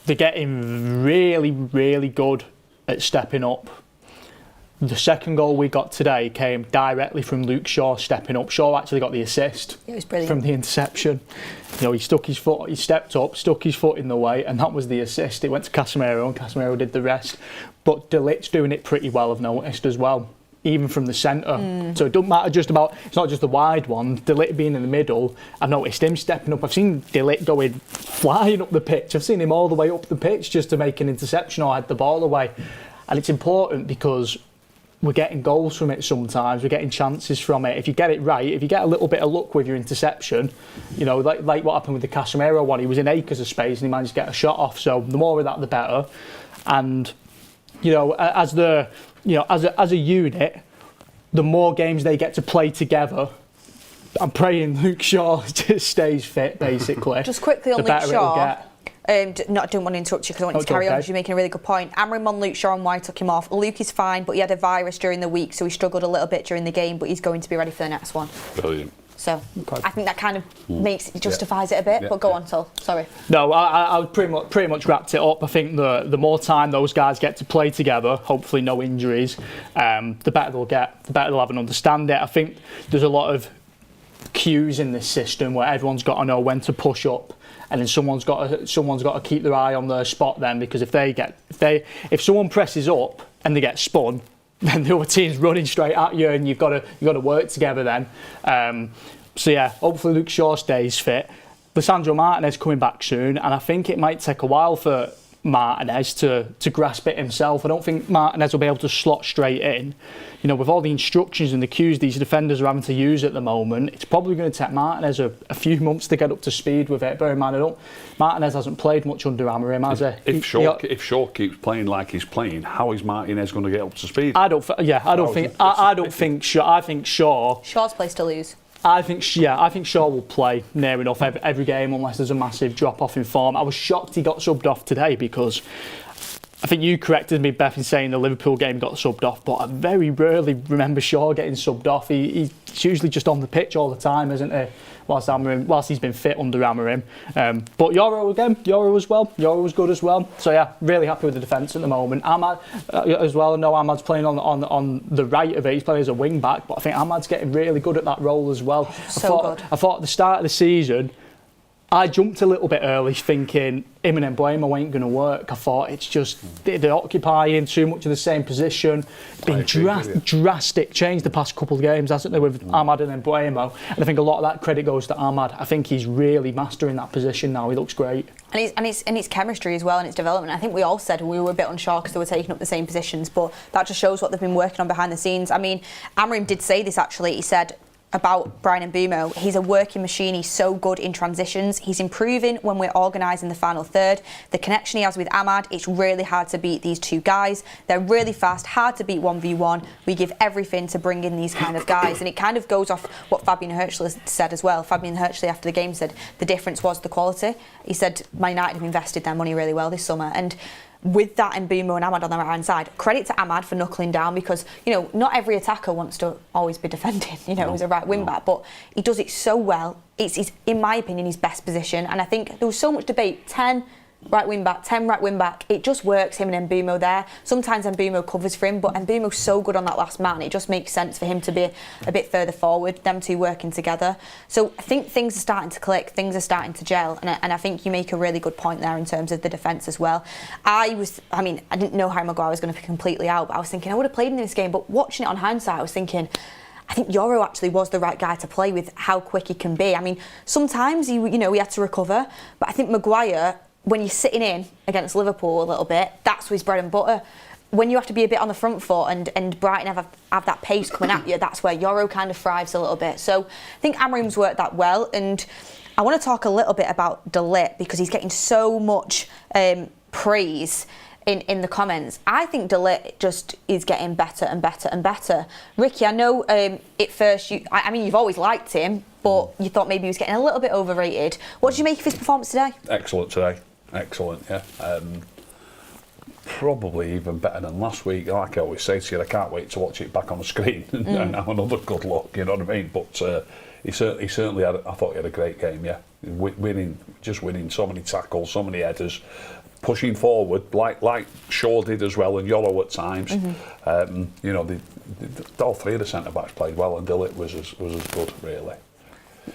They're getting really, really good at stepping up. The second goal we got today came directly from Luke Shaw stepping up. Shaw actually got the assist from the interception. You know, he stepped up, stuck his foot in the way, and that was the assist. It went to Casemiro, and Casemiro did the rest. But De Ligt's doing it pretty well, I've noticed as well, even from the centre. So it doesn't matter it's not just the wide one. De Ligt being in the middle, I've noticed him stepping up. I've seen De Ligt going flying up the pitch. I've seen him all the way up the pitch just to make an interception or head the ball away. And it's important because we're getting goals from it sometimes, we're getting chances from it. If you get it right, if you get a little bit of luck with your interception, you know, like what happened with the Casemiro one, he was in acres of space and he managed to get a shot off. So the more of that, the better. And, you know, as a unit, the more games they get to play together, I'm praying Luke Shaw just stays fit, basically. Just quickly on the Luke better Shaw. it'll get. Don't want to interrupt you because I want you to carry on because you're making a really good point. Amorim on Luke Shaw and why took him off. Luke is fine, but he had a virus during the week, so he struggled a little bit during the game, but he's going to be ready for the next one. Brilliant. So I think that kind of justifies it a bit. But go on, Sol. Sorry. No, I pretty much wrapped it up. I think the more time those guys get to play together, hopefully no injuries, the better they'll get, the better they'll have an understanding. I think there's a lot of cues in this system where everyone's got to know when to push up, and then someone's got to keep their eye on their spot then, because if someone presses up and they get spun, then the other team's running straight at you, and you've got to work together then. So yeah, hopefully Luke Shaw stays fit. Lisandro Martinez coming back soon, and I think it might take a while for Martinez to grasp it himself. I don't think Martinez will be able to slot straight in. You know, with all the instructions and the cues these defenders are having to use at the moment, it's probably going to take Martinez a few months to get up to speed with it. Bear in mind, Martinez hasn't played much under Amorim, has he? If Shaw keeps playing like he's playing, how is Martinez going to get up to speed? I think Shaw. Shaw's place to lose. I think Shaw will play near enough every game unless there's a massive drop off in form. I was shocked he got subbed off today because I think you corrected me, Beth, in saying the Liverpool game got subbed off, but I very rarely remember Shaw getting subbed off. He's usually just on the pitch all the time, isn't he? Whilst he's been fit under Amorim. But Yoro as well. Yoro was good as well. So yeah, really happy with the defence at the moment. Ahmad as well. I know Ahmad's playing on the right of it. He's playing as a wing back, but I think Ahmad's getting really good at that role as well. Good. I thought at the start of the season, I jumped a little bit early thinking him and Mbeumo ain't going to work. I thought it's just they're occupying too much of the same position. Been drastic change the past couple of games, hasn't there, with Ahmad and Mbeumo? And I think a lot of that credit goes to Ahmad. I think he's really mastering that position now. He looks great. And it's chemistry as well, and its development. I think we all said we were a bit unsure because they were taking up the same positions, but that just shows what they've been working on behind the scenes. I mean, Amorim did say this actually. He said about Brian Mbeumo, he's a working machine, he's so good in transitions, he's improving when we're organising the final third. The connection he has with Ahmad, it's really hard to beat these two guys. They're really fast, hard to beat 1v1. We give everything to bring in these kind of guys, and it kind of goes off what Fabian Hirschler said as well. Fabian Hirschler after the game said the difference was the quality. He said Man United have invested their money really well this summer, and with that Mbeumo and Ahmad on the right hand side, credit to Ahmad for knuckling down, because not every attacker wants to always be defending. He's a right wing back, but he does it so well. It's in my opinion his best position, and I think there was so much debate. 10 right wing back, 10 right wing back. It just works, him and Mbeumo there. Sometimes Mbeumo covers for him, but Mbeumo's so good on that last man, it just makes sense for him to be a bit further forward, them two working together. So I think things are starting to click, things are starting to gel, and I think you make a really good point there in terms of the defence as well. I didn't know Harry Maguire was going to be completely out, but I was thinking I would have played in this game, but watching it on hindsight, I was thinking, I think Yoro actually was the right guy to play with how quick he can be. I mean, sometimes he had to recover, but I think Maguire, when you're sitting in against Liverpool a little bit, that's his bread and butter. When you have to be a bit on the front foot and Brighton have that pace coming at you, that's where Yoro kind of thrives a little bit. So I think Amorim's worked that well, and I want to talk a little bit about De Ligt because he's getting so much praise in the comments. I think De Ligt just is getting better and better and better. Rickey, I know at first you've always liked him, but you thought maybe he was getting a little bit overrated. What did you make of his performance today? Excellent today. Excellent, yeah. Probably even better than last week. Like I always say to you, I can't wait to watch it back on the screen and have another good look, you know what I mean? But he certainly had, I thought he had a great game, yeah. Winning so many tackles, so many headers, pushing forward like Shaw did as well, and Yoro at times. All three of the centre-backs played well, and De Ligt was as good, really.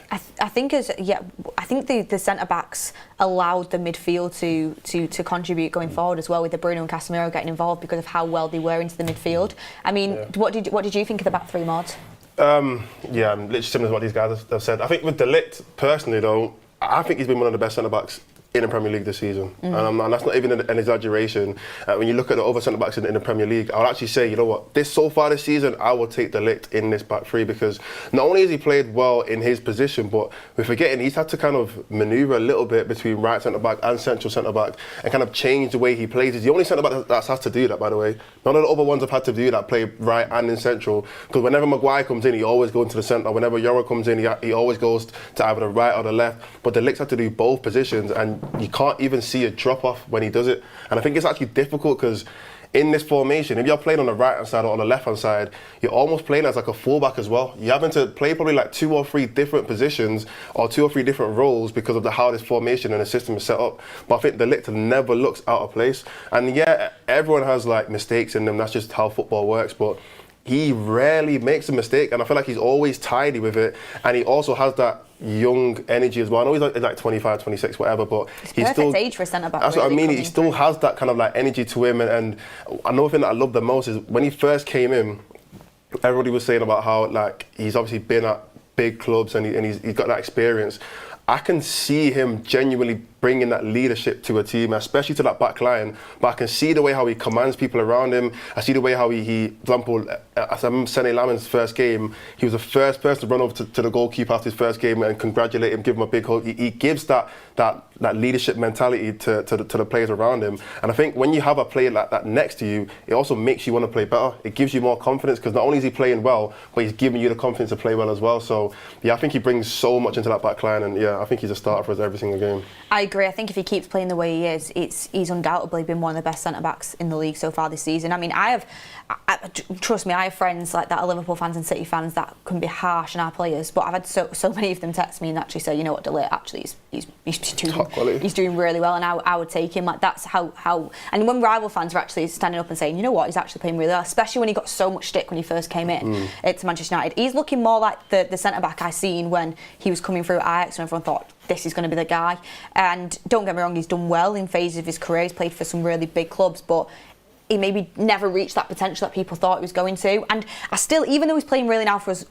I think the centre backs allowed the midfield to contribute going forward as well, with the Bruno and Casemiro getting involved because of how well they were into the midfield. I mean, what did you think of the back three, Mordzs? Literally similar to what these guys have said. I think with De Ligt, personally though, I think he's been one of the best centre backs in the Premier League this season, and that's not even an exaggeration. When you look at the other centre backs in the Premier League, I would actually say, you know what, so far this season, I will take De Ligt in this back three, because not only has he played well in his position, but we're forgetting he's had to kind of manoeuvre a little bit between right centre back and central centre back and kind of change the way he plays. He's the only centre back that's had to do that, by the way. None of the other ones have had to do that, play right and in central, because whenever Maguire comes in, he always goes into the centre. Whenever Yoro comes in, he always goes to either the right or the left. But De Ligt's had to do both positions, and you can't even see a drop off when he does it. And I think it's actually difficult because in this formation, if you're playing on the right hand side or on the left hand side, you're almost playing as like a fullback as well. You're having to play probably like 2 or 3 different positions or 2 or 3 different roles because of how this formation and the system is set up. But I think De Ligt never looks out of place. And yeah, everyone has like mistakes in them. That's just how football works. But he rarely makes a mistake, and I feel like he's always tidy with it. And he also has that young energy as well. I know he's like 25, 26, whatever, but he's perfect still age for a centre-back. That's really what I mean. He still through. has that kind of like energy to him. And another thing that I love the most is when he first came in, everybody was saying about how like he's obviously been at big clubs and he's got that experience. I can see him genuinely bringing that leadership to a team, especially to that back line. But I can see the way how he commands people around him. I see the way how he for example, as I remember Lammens' first game, he was the first person to run over to the goalkeeper after his first game and congratulate him, give him a big hug. He gives that leadership mentality to the players around him. And I think when you have a player like that next to you, it also makes you want to play better. It gives you more confidence because not only is he playing well, but he's giving you the confidence to play well as well. So yeah, I think he brings so much into that back line, and yeah, I think he's a starter for us every single game. I agree. I think if he keeps playing the way he is, he's undoubtedly been one of the best centre-backs in the league so far this season. I mean, trust me, I have friends like that are Liverpool fans and City fans that can be harsh on our players, but I've had so many of them text me and actually say, you know what, De Ligt actually he's doing really well, and I would take him. Like that's how. And when rival fans are actually standing up and saying, you know what, he's actually playing really well, especially when he got so much stick when he first came in to Manchester United. He's looking more like the centre-back I seen when he was coming through at Ajax, and everyone thought this is going to be the guy. And don't get me wrong, he's done well in phases of his career. He's played for some really big clubs, but he maybe never reached that potential that people thought he was going to. And I still, even though he's playing really now for us,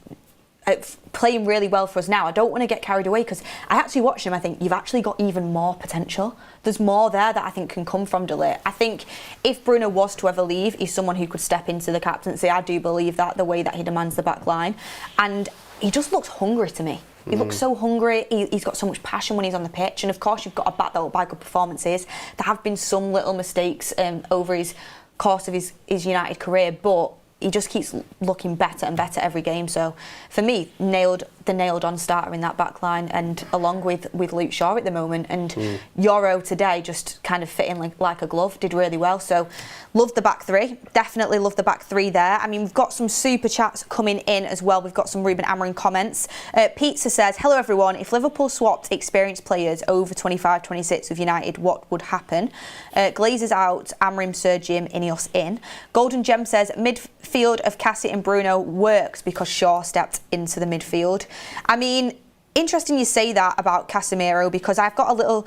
playing really well for us now, I don't want to get carried away because I actually watched him. I think you've actually got even more potential. There's more there that I think can come from De Ligt. I think if Bruno was to ever leave, he's someone who could step into the captaincy. I do believe that, the way that he demands the back line. And he just looks hungry to me. He looks so hungry. He's got so much passion when he's on the pitch. And of course, you've got to back that up by good performances. There have been some little mistakes over his course of his United career, but he just keeps looking better and better every game. So for me, nailed on starter in that back line, and along with Luke Shaw at the moment, and Yoro today just kind of fitting like a glove, did really well. So love the back three, definitely love the back three there. I mean, we've got some super chats coming in as well. We've got some Ruben Amorim comments. Pizza says, hello everyone, if Liverpool swapped experienced players over 25, 26 with United, what would happen? Glazers out, Amorim, Sir Jim, Ineos in. Golden Gem says, midfield of Cassie and Bruno works because Shaw stepped into the midfield. I mean, interesting you say that about Casemiro, because I've got a little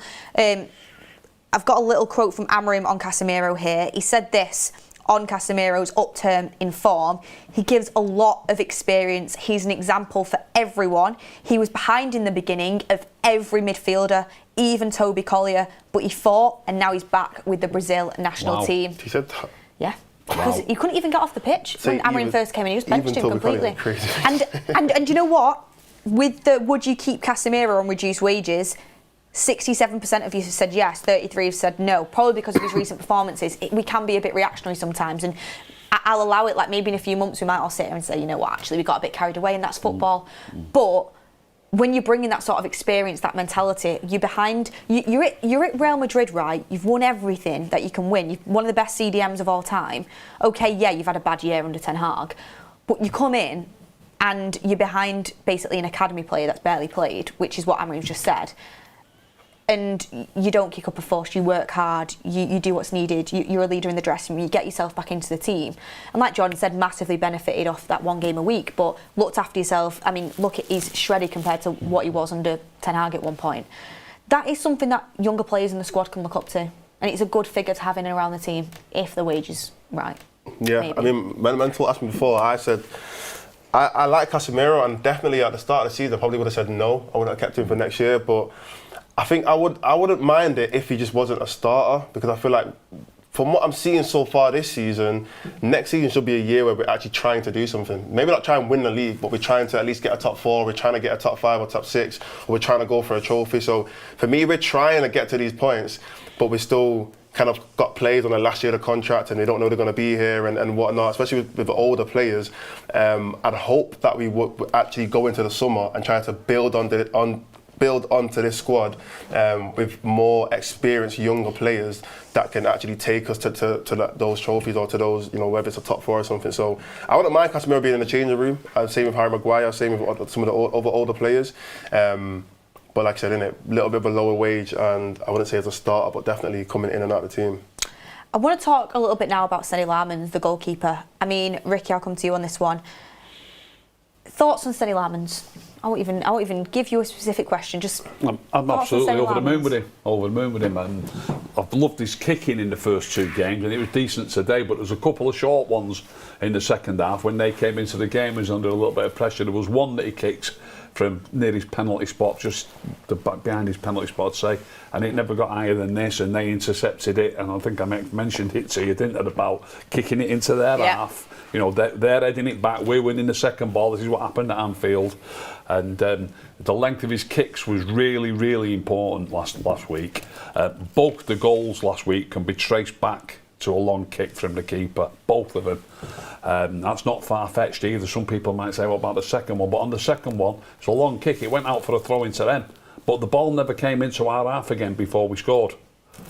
quote from Amorim on Casemiro here. He said this on Casemiro's upturn in form: he gives a lot of experience. He's an example for everyone. He was behind in the beginning of every midfielder, even Toby Collier, but he fought, and now he's back with the Brazil national team. He said that. Yeah. Because he couldn't even get off the pitch when Amorim first came in. He just benched him completely. And you know what? With the would you keep Casemiro on reduced wages, 67% of you have said yes, 33% have said no, probably because of his recent performances. We can be a bit reactionary sometimes, and I'll allow it. Like maybe in a few months we might all sit here and say, you know what, actually we got a bit carried away, and that's football. But when you're bringing that sort of experience, that mentality, you're at Real Madrid, right? You've won everything that you can win. You're one of the best CDMs of all time. Okay, yeah, you've had a bad year under Ten Hag, but you come in and you're behind basically an academy player that's barely played, which is what Amorim's just said. And you don't kick up a fuss, you work hard, you do what's needed, you're a leader in the dressing room, you get yourself back into the team. And like Jordan said, massively benefited off that one game a week, but looked after yourself. I mean, look, he's shredded compared to what he was under Ten Hag at one point. That is something that younger players in the squad can look up to. And it's a good figure to have in and around the team, if the wage is right. Yeah, maybe. I mean, when Mental asked me before, I said, I like Casemiro, and definitely at the start of the season, I probably would have said no. I would have kept him for next year, but I think I wouldn't mind it if he just wasn't a starter, because I feel like from what I'm seeing so far this season, next season should be a year where we're actually trying to do something. Maybe not try and win the league, but we're trying to at least get a top 4, we're trying to get a top 5 or top 6, or we're trying to go for a trophy. So for me, we're trying to get to these points, but we're still kind of got players on the last year of the contract and they don't know they're going to be here and whatnot, especially with the older players. I'd hope that we would actually go into the summer and try to build on build onto this squad with more experienced younger players that can actually take us to those trophies or to those, whether it's a top 4 or something. So I wouldn't mind Casemiro being in the changing room. Same with Harry Maguire, same with some of the other older players. But like I said, a little bit of a lower wage, and I wouldn't say as a starter, but definitely coming in and out of the team. I want to talk a little bit now about Lammens, the goalkeeper. I mean, Ricky, I'll come to you on this one. Thoughts on Lammens? I won't even give you a specific question. Just I'm absolutely over the moon with him, and I've loved his kicking in the first 2 games, and it was decent today. But there's a couple of short ones in the second half when they came into the game. He was under a little bit of pressure. There was one that he kicked from near his penalty spot, just the back behind his penalty spot, say, and it never got higher than this, and they intercepted it. And I think I mentioned it to you, didn't I, about kicking it into their half. They're heading it back. We're winning the second ball. This is what happened at Anfield. And the length of his kicks was really, really important last week. Both the goals last week can be traced back to a long kick from the keeper, both of them. That's not far-fetched either. Some people might say, what about the second one? But on the second one, it's a long kick. It went out for a throw into them. But the ball never came into our half again before we scored.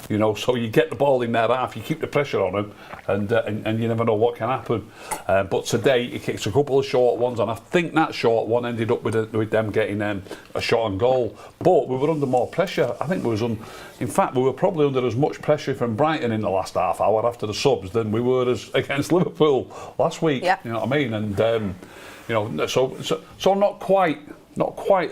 So you get the ball in their half, you keep the pressure on them, and you never know what can happen. But today he kicks a couple of short ones, and I think that short one ended up with them getting a shot on goal. But we were under more pressure. I think in fact, we were probably under as much pressure from Brighton in the last half hour after the subs than we were against Liverpool last week. Yeah. You know what I mean? And so not quite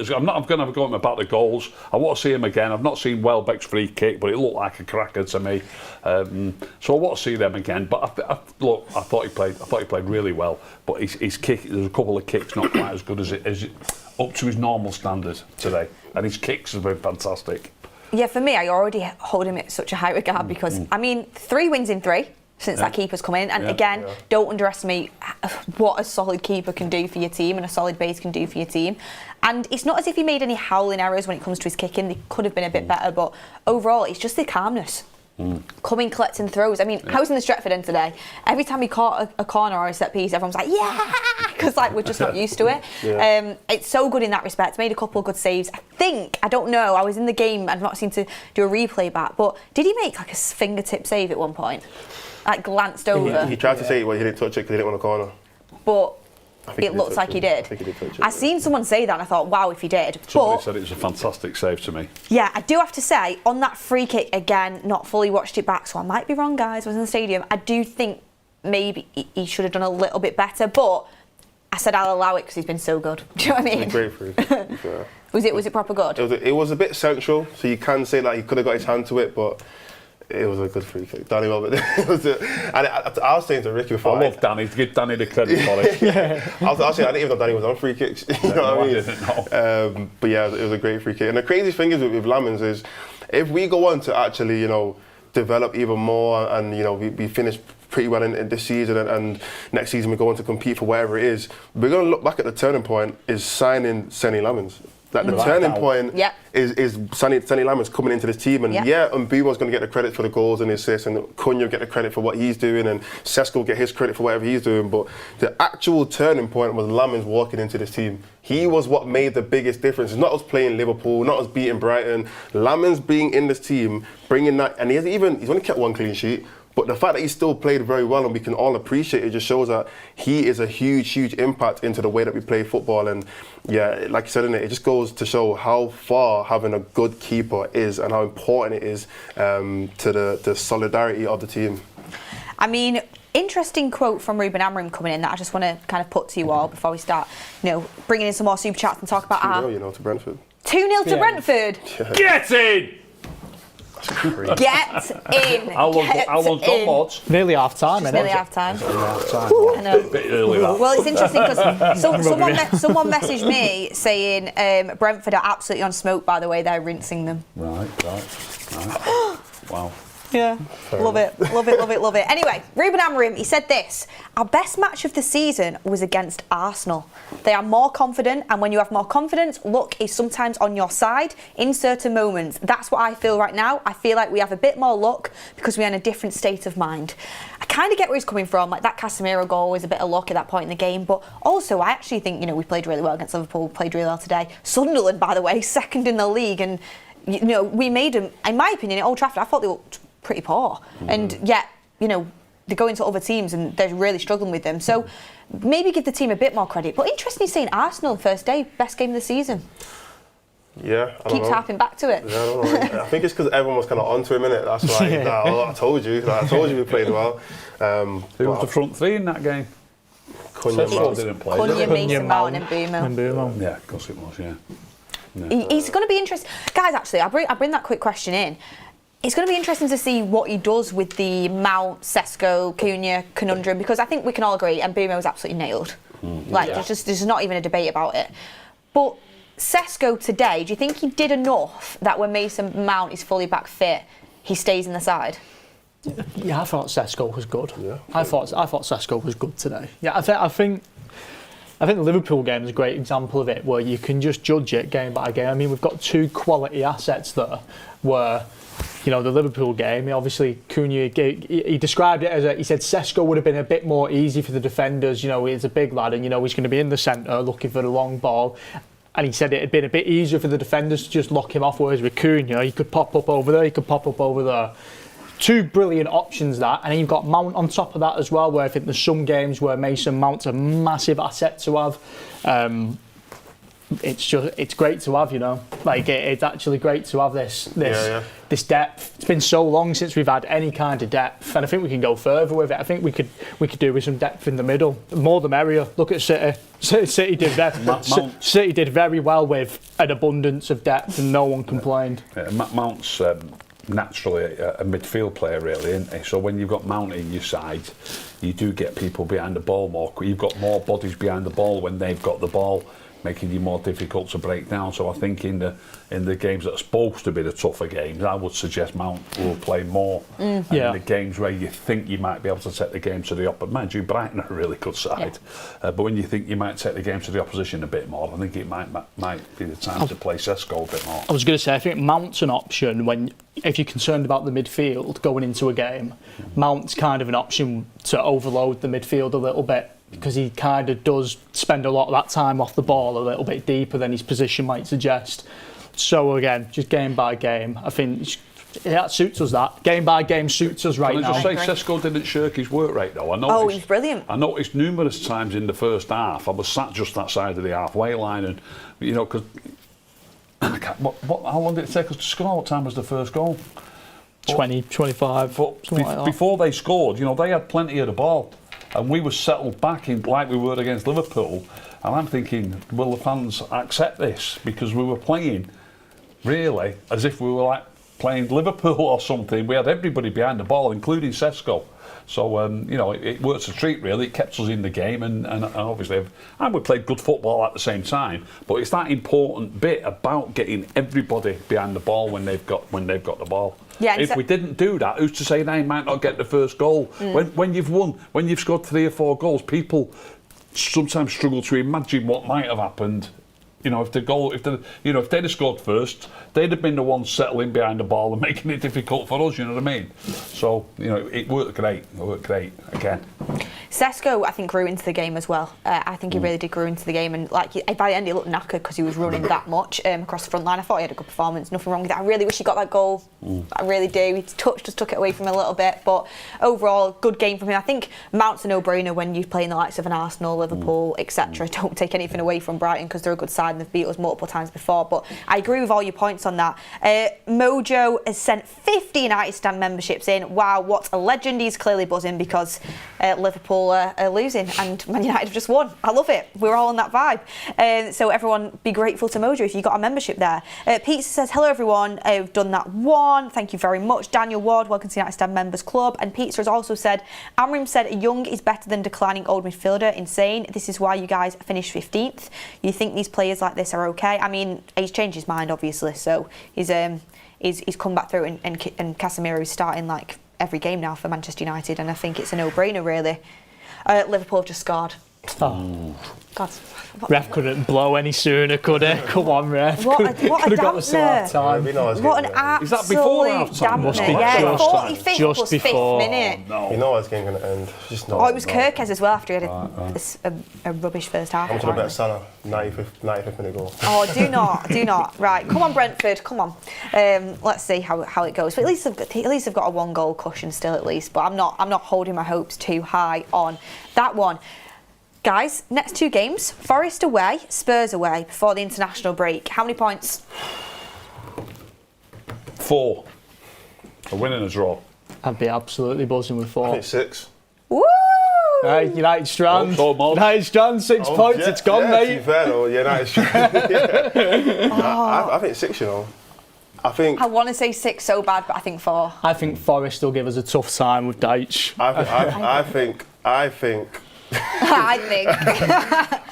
as. I'm going to have a go at him about the goals. I want to see him again. I've not seen Welbeck's free kick, but it looked like a cracker to me. So I want to see them again. But I thought he played really well. But his kick, there's a couple of kicks not quite as good as up to his normal standard today. And his kicks have been fantastic. Yeah, for me, I already hold him at such a high regard because 3 wins in 3. Since that keeper's come in, and again, don't underestimate what a solid keeper can do for your team and a solid base can do for your team. And it's not as if he made any howling errors when it comes to his kicking. They could have been a bit better, but overall, it's just the calmness. Coming, collecting throws. I mean, I was in the Stretford end today. Every time he caught a corner or a set piece, everyone's like, yeah! Because we're just not used to it. Yeah. It's so good in that respect. Made a couple of good saves. I don't know, I was in the game, I've not seen to do a replay back, but did he make a fingertip save at one point? Glanced over. He tried to say it, he didn't touch it because he didn't want a corner. But it looks like he did. I think he did touch it. I seen someone say that and I thought, wow, if he did. Somebody said it was a fantastic save to me. Yeah, I do have to say, on that free kick, again, not fully watched it back, so I might be wrong, guys, I was in the stadium. I do think maybe he should have done a little bit better, but I said I'll allow it because he's been so good. Do you know what I mean? Great free kick. Yeah. Was it proper good? It was a bit central, so you can say he could have got his hand to it, but it was a good free kick. Danny Welbeck. I was saying to Ricky before. I love Danny. Give Danny the credit for it. I was saying I didn't even know Danny was on free kicks. You know what I mean? I didn't know. But yeah, it was a great free kick. And the crazy thing is with Lammens is, if we go on to actually, develop even more, and we finish pretty well in this season, and next season we go on to compete for whatever it is, we're going to look back at the turning point is signing Lammens. The turning point is Sonny Lammens coming into this team, and Mbeumo's going to get the credit for the goals and the assists, and Cunha will get the credit for what he's doing, and Sesko will get his credit for whatever he's doing. But the actual turning point was Lammens walking into this team. He was what made the biggest difference. It's not us playing Liverpool, not us beating Brighton. Lammens being in this team, bringing that, and he's only kept 1 clean sheet. But the fact that he still played very well and we can all appreciate it just shows that he is a huge, huge impact into the way that we play football. And yeah, like you said, it just goes to show how far having a good keeper is and how important it is to the solidarity of the team. I mean, interesting quote from Ruben Amorim coming in that I just want to kind of put to you all before we start, bringing in some more super chats and talk about 2-0, to Brentford. 2-0 to Brentford. Yeah. Get in! Get in. How long's gone, Mordzs? Nearly half time, Nearly half time. I know. Bit early, that. Well, it's interesting because someone messaged me saying Brentford are absolutely on smoke, by the way they're rinsing them. Right. Wow. Yeah, love it. Anyway, Ruben Amorim, he said this: our best match of the season was against Arsenal. They are more confident, and when you have more confidence, luck is sometimes on your side in certain moments. That's what I feel right now. I feel like we have a bit more luck because we're in a different state of mind. I kind of get where he's coming from. Like, that Casemiro goal was a bit of luck at that point in the game, but also I actually think, you know, we played really well against Liverpool, played really well today. Sunderland, by the way, second in the league, and you know, we made them, in my opinion, at Old Trafford, I thought they looked pretty poor. And yet, you know, they go into other teams and they're really struggling with them. So maybe give the team a bit more credit. But interesting saying Arsenal first day, best game of the season. Yeah, I Keeps harping back to it. Yeah, I don't know. I think it's because everyone was kind of onto him, innit? That's why. I told you. I told you we played well. Who was the front three in that game? Cunha, Sesko didn't play. Cunha, Mason Mount and And Mbeumo. Bruno. Yeah, of course it was. Yeah. He's going to be interesting. Guys, actually, I bring that quick question in. It's going to be interesting to see what he does with the Mount, Sesko, Cunha conundrum, because I think we can all agree Mbeumo was absolutely nailed. There's not even a debate about it. But Sesko today, do you think he did enough that when Mason Mount is fully back fit, he stays in the side? Yeah, I thought Sesko was good. Yeah. I thought Sesko was good today. Yeah, I think the Liverpool game is a great example of it, where you can just judge it game by game. I mean, we've got two quality assets there, where, you know, the Liverpool game, obviously Cunha, he described it as he said Sesko would have been a bit more easy for the defenders. You know, he's a big lad, and you know he's going to be in the centre looking for the long ball. And he said it had been a bit easier for the defenders to just lock him off, whereas with Cunha, he could pop up over there, he could pop up over there. Two brilliant options, that, and then you've got Mount on top of that as well, where I think there's some games where Mason Mount's a massive asset to have. It's great to have, you know. Like, it's actually great to have this depth. It's been so long since we've had any kind of depth, and I think we can go further with it. I think we could do with some depth in the middle. The more the merrier. Look at City. City did very well with an abundance of depth, and no one complained. Yeah, Mount's naturally a midfield player, really, isn't he? So when you've got Mount in your side, you do get people behind the ball more. You've got more bodies behind the ball when they've got the ball, making you more difficult to break down. So I think in the games that are supposed to be the tougher games, I would suggest Mount will play more. And in the games where you think you might be able to take the game to the opposition, mind you, Brighton are a really good side, but when you think you might take the game to the opposition a bit more, I think it might be the time to play Sesko a bit more. I was going to say, I think Mount's an option if you're concerned about the midfield going into a game. Mount's kind of an option to overload the midfield a little bit, because he kind of does spend a lot of that time off the ball a little bit deeper than his position might suggest. So again, just game by game, I think that suits us. That game by game suits us right now. Can I just say, Sesko didn't shirk his work rate though. He was brilliant. I noticed numerous times in the first half, I was sat just that side of the halfway line, and you know, because how long did it take us to score? What time was the first goal? 20, 25. But before they scored, you know, they had plenty of the ball, and we were settled back in like we were against Liverpool. And I'm thinking, will the fans accept this? Because we were playing really as if we were like playing Liverpool or something. We had everybody behind the ball, including Sesko. So, you know, it worked a treat, really. It kept us in the game, and obviously, and we played good football at the same time. But it's that important bit about getting everybody behind the ball when they've got the ball. Yeah, if we didn't do that, who's to say they might not get the first goal? When you've won, when you've scored 3 or 4 goals, people sometimes struggle to imagine what might have happened. You know, if they'd have scored first, they'd have been the ones settling behind the ball and making it difficult for us. You know what I mean? So, you know, it worked great. It worked great again. Sesko, I think, grew into the game as well. I think he really did grow into the game, and by the end he looked knackered because he was running that much across the front line. I thought he had a good performance, nothing wrong with it. I really wish he got that goal. I really do. He just took it away from him a little bit, but overall, good game from him. I think Mount's a no-brainer when you play in the likes of an Arsenal, Liverpool, etc. Don't take anything away from Brighton because they're a good side and they've beat us multiple times before. But I agree with all your points on that. Mojo has sent 50 United Stand memberships in. Wow, what a legend. He's clearly buzzing because Liverpool are losing and Man United have just won. I love it. We're all on that vibe. So everyone be grateful to Mojo if you got a membership there. Pizza says, hello everyone, I've done that one. Thank you very much. Daniel Ward, welcome to the United Stand Members Club. And Pizza has also said, Amorim said young is better than declining old midfielder. Insane. This is why you guys finished 15th. You think these players like this are okay? I mean, he's changed his mind obviously, so he's he's come back through, and Casemiro's starting like every game now for Manchester United, and I think it's a no-brainer really. Liverpool have just scored. Oh. God. Ref couldn't blow any sooner, could it? Come on, ref. What a could have got the start time. What an absolute Is that before half-time? Must be yeah, just 45th just plus before. 5th minute. No. You know how it's going to end. Just not. Oh, it was Kirkes as well after he had a rubbish first half. I'm going to bet Salah, 95th minute goal. Oh, do not. Right, come on, Brentford, come on. Let's see how it goes. But at least they've got a 1-goal cushion still, at least. But I'm not holding my hopes too high on that one. Guys, next 2 games: Forest away, Spurs away before the international break. How many points? 4. A win and a draw. I'd be absolutely buzzing with 4. I think 6. Woo! Right, United Strand. Oh, Mordzs. United Strand, 6 points. Yeah, It's gone, yeah, mate. To be fair, though, United Strand. I think 6. You know, I want to say 6 so bad, but I think 4. I think Forest will give us a tough time with Deitch. I think. I think.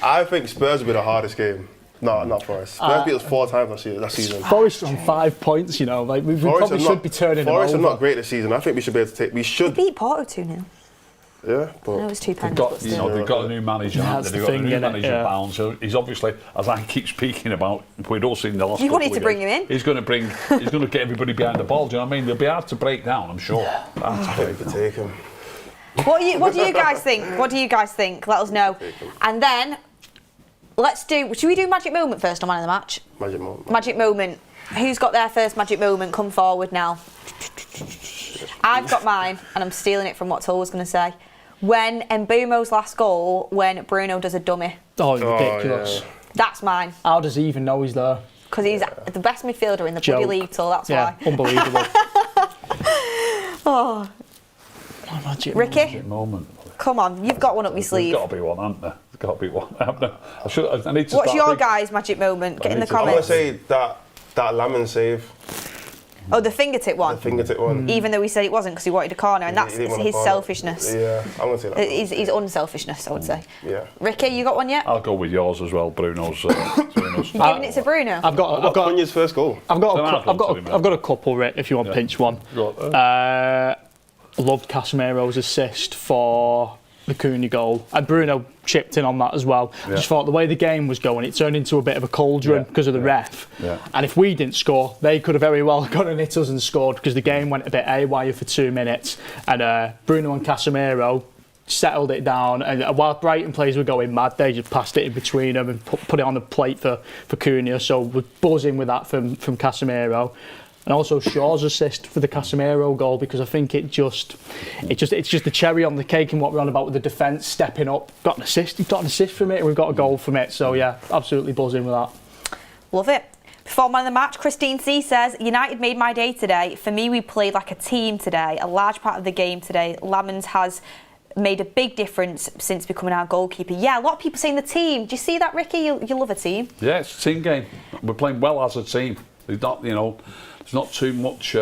I think Spurs will be the hardest game. No, not Forest. Spurs beat us 4 times last season. Forest are on 5 points, you know. Like we probably should be turning them over. Forest are not great this season. I think we should be able to take. We should. Beat Porto 2-0. Yeah, but I know it was 2 pens. They've got a new manager. That's They've the got a thing, new innit? manager Yeah. bound. So he's obviously, as I keep speaking about, we'd all seen the last. You couple wanted of to bring games, him in. He's going to get everybody behind the ball. Do you know what I mean? They'll be hard to break down, I'm sure. I think we could take him. What do you guys think? What do you guys think? Let us know. And then should we do magic moment first on Man of the Match? Magic moment. Magic moment. Who's got their first magic moment? Come forward now. I've got mine, and I'm stealing it from what Tull was going to say. When Mbeumo's last goal, when Bruno does a dummy. Oh, ridiculous. Yeah. That's mine. How does he even know he's there? Because he's the best midfielder in the bloody league, Tull, that's Yeah, why. unbelievable. Oh, Magic Ricky, Moment. come on, you've got one up your There's sleeve. got to be one, hasn't there? There's got to be one. I need to What's start your thinking- guys' magic moment? Get in the I'm gonna comments. say that Lammens save, Oh, the fingertip one. the fingertip one. Even though he said it wasn't because he wanted a corner, and that's He didn't want his a corner. selfishness. Yeah, I'm gonna say that. His unselfishness, I would say. Yeah. Ricky, you got one yet? I'll go with yours as well, Bruno's. Bruno's. You giving it to Bruno? I've got Cunha's first goal. I've got a couple, Rick, if you want to pinch one. Loved Casemiro's assist for the Cunha goal, and Bruno chipped in on that as well. I just thought the way the game was going, it turned into a bit of a cauldron because of the ref. Yeah. And if we didn't score, they could have very well gone and hit us and scored, because the game went a bit haywire for 2 minutes. And Bruno and Casemiro settled it down, and while Brighton players were going mad, they just passed it in between them and put it on the plate for Cunha. So we're buzzing with that from Casemiro. And also Shaw's assist for the Casemiro goal, because I think it's just the cherry on the cake in what we're on about with the defence stepping up. Got an assist from it, and we've got a goal from it. So yeah, absolutely buzzing with that. Love it. Before Man of the Match, Christine C says, United made my day today. For me, we played like a team today. A large part of the game today. Lammens has made a big difference since becoming our goalkeeper. Yeah, a lot of people saying the team. Do you see that, Ricky? You love a team. Yeah, it's a team game. We're playing well as a team. There's not, there's not too much,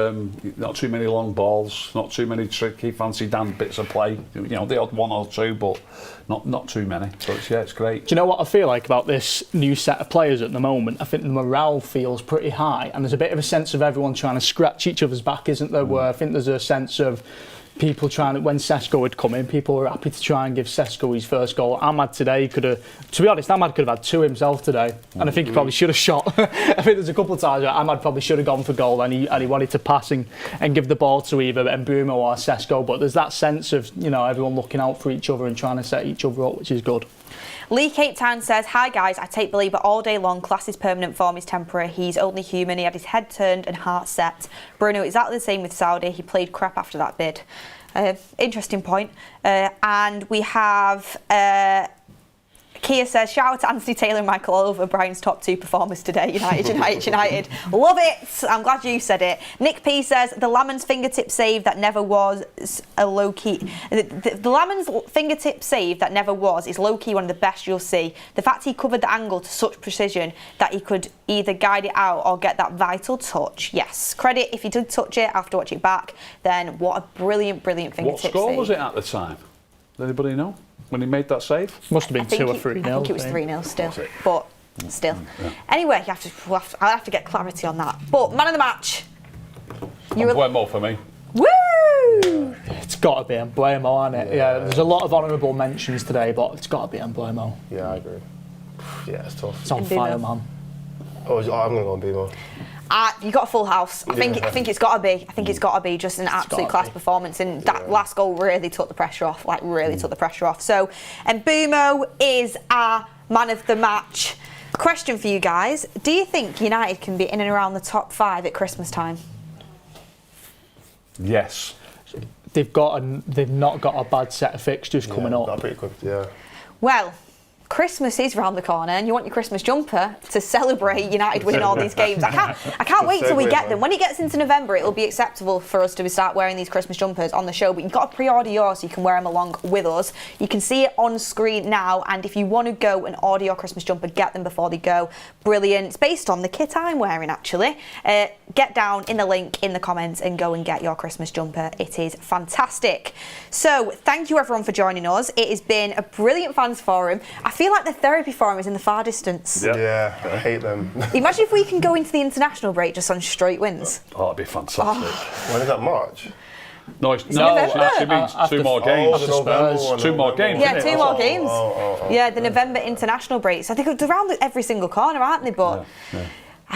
not too many long balls, not too many tricky, fancy Dan bits of play. The odd one or two, but not too many. So it's great. Do you know what I feel like about this new set of players at the moment? I think the morale feels pretty high, and there's a bit of a sense of everyone trying to scratch each other's back, isn't there? Where I think there's a sense of people trying to, when Sesko had come in, people were happy to try and give Sesko his first goal. Ahmad today to be honest, Ahmad could have had 2 himself today, and I think he probably should have shot. I think there's a couple of times where Ahmad probably should have gone for goal, and he wanted to pass and give the ball to either Mbeumo or Sesko. But there's that sense of everyone looking out for each other and trying to set each other up, which is good. Lee Cape Town says, hi guys, I take Belieber all day long. Class is permanent, form is temporary. He's only human. He had his head turned and heart set. Bruno, exactly the same with Saudi. He played crap after that bid. Interesting point. And we have Kia says, shout out to Anthony Taylor and Michael Oliver, Brian's top 2 performers today. United. Love it. I'm glad you said it. Nick P says, the Lammens fingertip save that never was a low-key. The Lammens fingertip save that never was is low-key one of the best you'll see. The fact he covered the angle to such precision that he could either guide it out or get that vital touch. Yes. Credit if he did touch it, I have to watch it back. Then what a brilliant fingertip What save. score was it at the time? Does anybody know? When he made that save? Must have been 2 or 3-0. I think it was 3-0 still, but still. Anyway, I'll have to get clarity on that. But Man of the Match, Mbeumo for me. Woo! It's got to be Mbeumo, hasn't it? Yeah, there's a lot of honourable mentions today, but it's got to be Mbeumo. Yeah, I agree. Yeah, it's tough. It's on fire, man. I'm going to go on Mbeumo. You got a full house. I think it's got to be. I think it's got to be just an absolute class performance, and that last goal really took the pressure off. Like really took the pressure off. So, Mbeumo is our man of the match. Question for you guys: do you think United can be in and around the top 5 at Christmas time? Yes. They've not got a bad set of fixtures coming up. Pretty good, yeah. Well, Christmas is round the corner, and you want your Christmas jumper to celebrate United winning all these games. I can't wait till we get them. When it gets into November, it'll be acceptable for us to start wearing these Christmas jumpers on the show, but you've got to pre-order yours so you can wear them along with us. You can see it on screen now, and if you want to go and order your Christmas jumper, get them before they go. Brilliant. It's based on the kit I'm wearing, actually. Get down in the link in the comments and go and get your Christmas jumper. It is fantastic. So, thank you everyone for joining us. It has been a brilliant fans forum. I feel like the therapy forum is in the far distance. Yeah, I hate them. Imagine if we can go into the international break just on straight wins. Oh, that'd be fantastic. When is that, March? No, it actually means 2 more games. Spurs. 2 more games. Yeah, isn't it? 2 more games. Yeah, the November international breaks. I think they're around every single corner, aren't they? But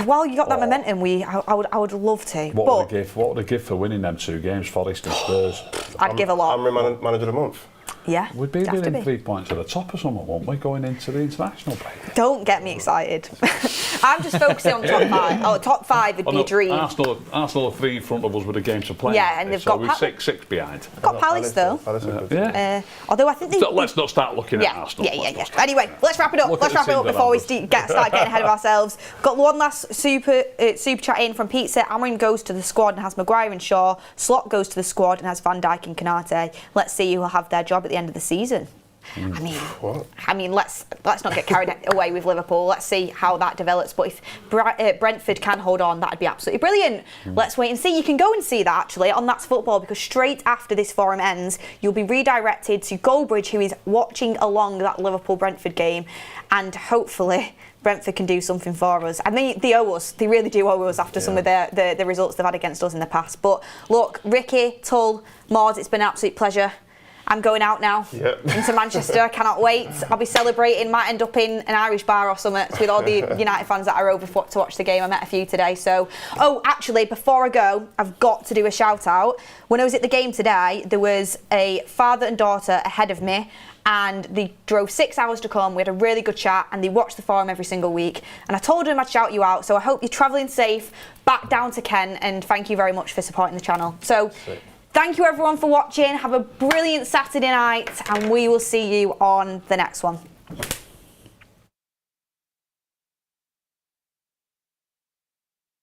while you got that momentum, I would love to. What would they give for winning them 2 games, Forest and Spurs? I'd give a lot. I'm manager of the month. Yeah, We'd be within 3 points at the top or something, won't we, going into the international break? Don't get me excited. I'm just focusing on top 5. Oh, top 5 would be a dream. Arsenal are 3 in front of us with the games to play. Yeah, and they've got we're 6 behind. Got Palace though. Although I think they. So let's not start looking at Arsenal. Yeah. Anyway, let's wrap it up. Let's wrap it up before we start getting ahead of ourselves. Got one last super chat in from Pizza. Amorim goes to the squad and has Maguire and Shaw. Slot goes to the squad and has Van Dijk and Canate. Let's see who will have their job at the end of the season. I mean, let's not get carried away with Liverpool. Let's see how that develops. But if Brentford can hold on, that'd be absolutely brilliant. Let's wait and see. You can go and see that actually on That's Football, because straight after this forum ends, you'll be redirected to Goldbridge, who is watching along that Liverpool-Brentford game, and hopefully Brentford can do something for us. I mean, they owe us. They really do owe us after some of the results they've had against us in the past. But look, Rickey, Tull, Mordzs, it's been an absolute pleasure. I'm going out now into Manchester. I cannot wait. I'll be celebrating. Might end up in an Irish bar or something with all the United fans that are over to watch the game. I met a few today. So, actually, before I go, I've got to do a shout out. When I was at the game today, there was a father and daughter ahead of me, and they drove 6 hours to come. We had a really good chat, and they watch the forum every single week. And I told them I'd shout you out. So I hope you're travelling safe back down to Kent, and thank you very much for supporting the channel. So. Thank you everyone for watching. Have a brilliant Saturday night, and we will see you on the next one.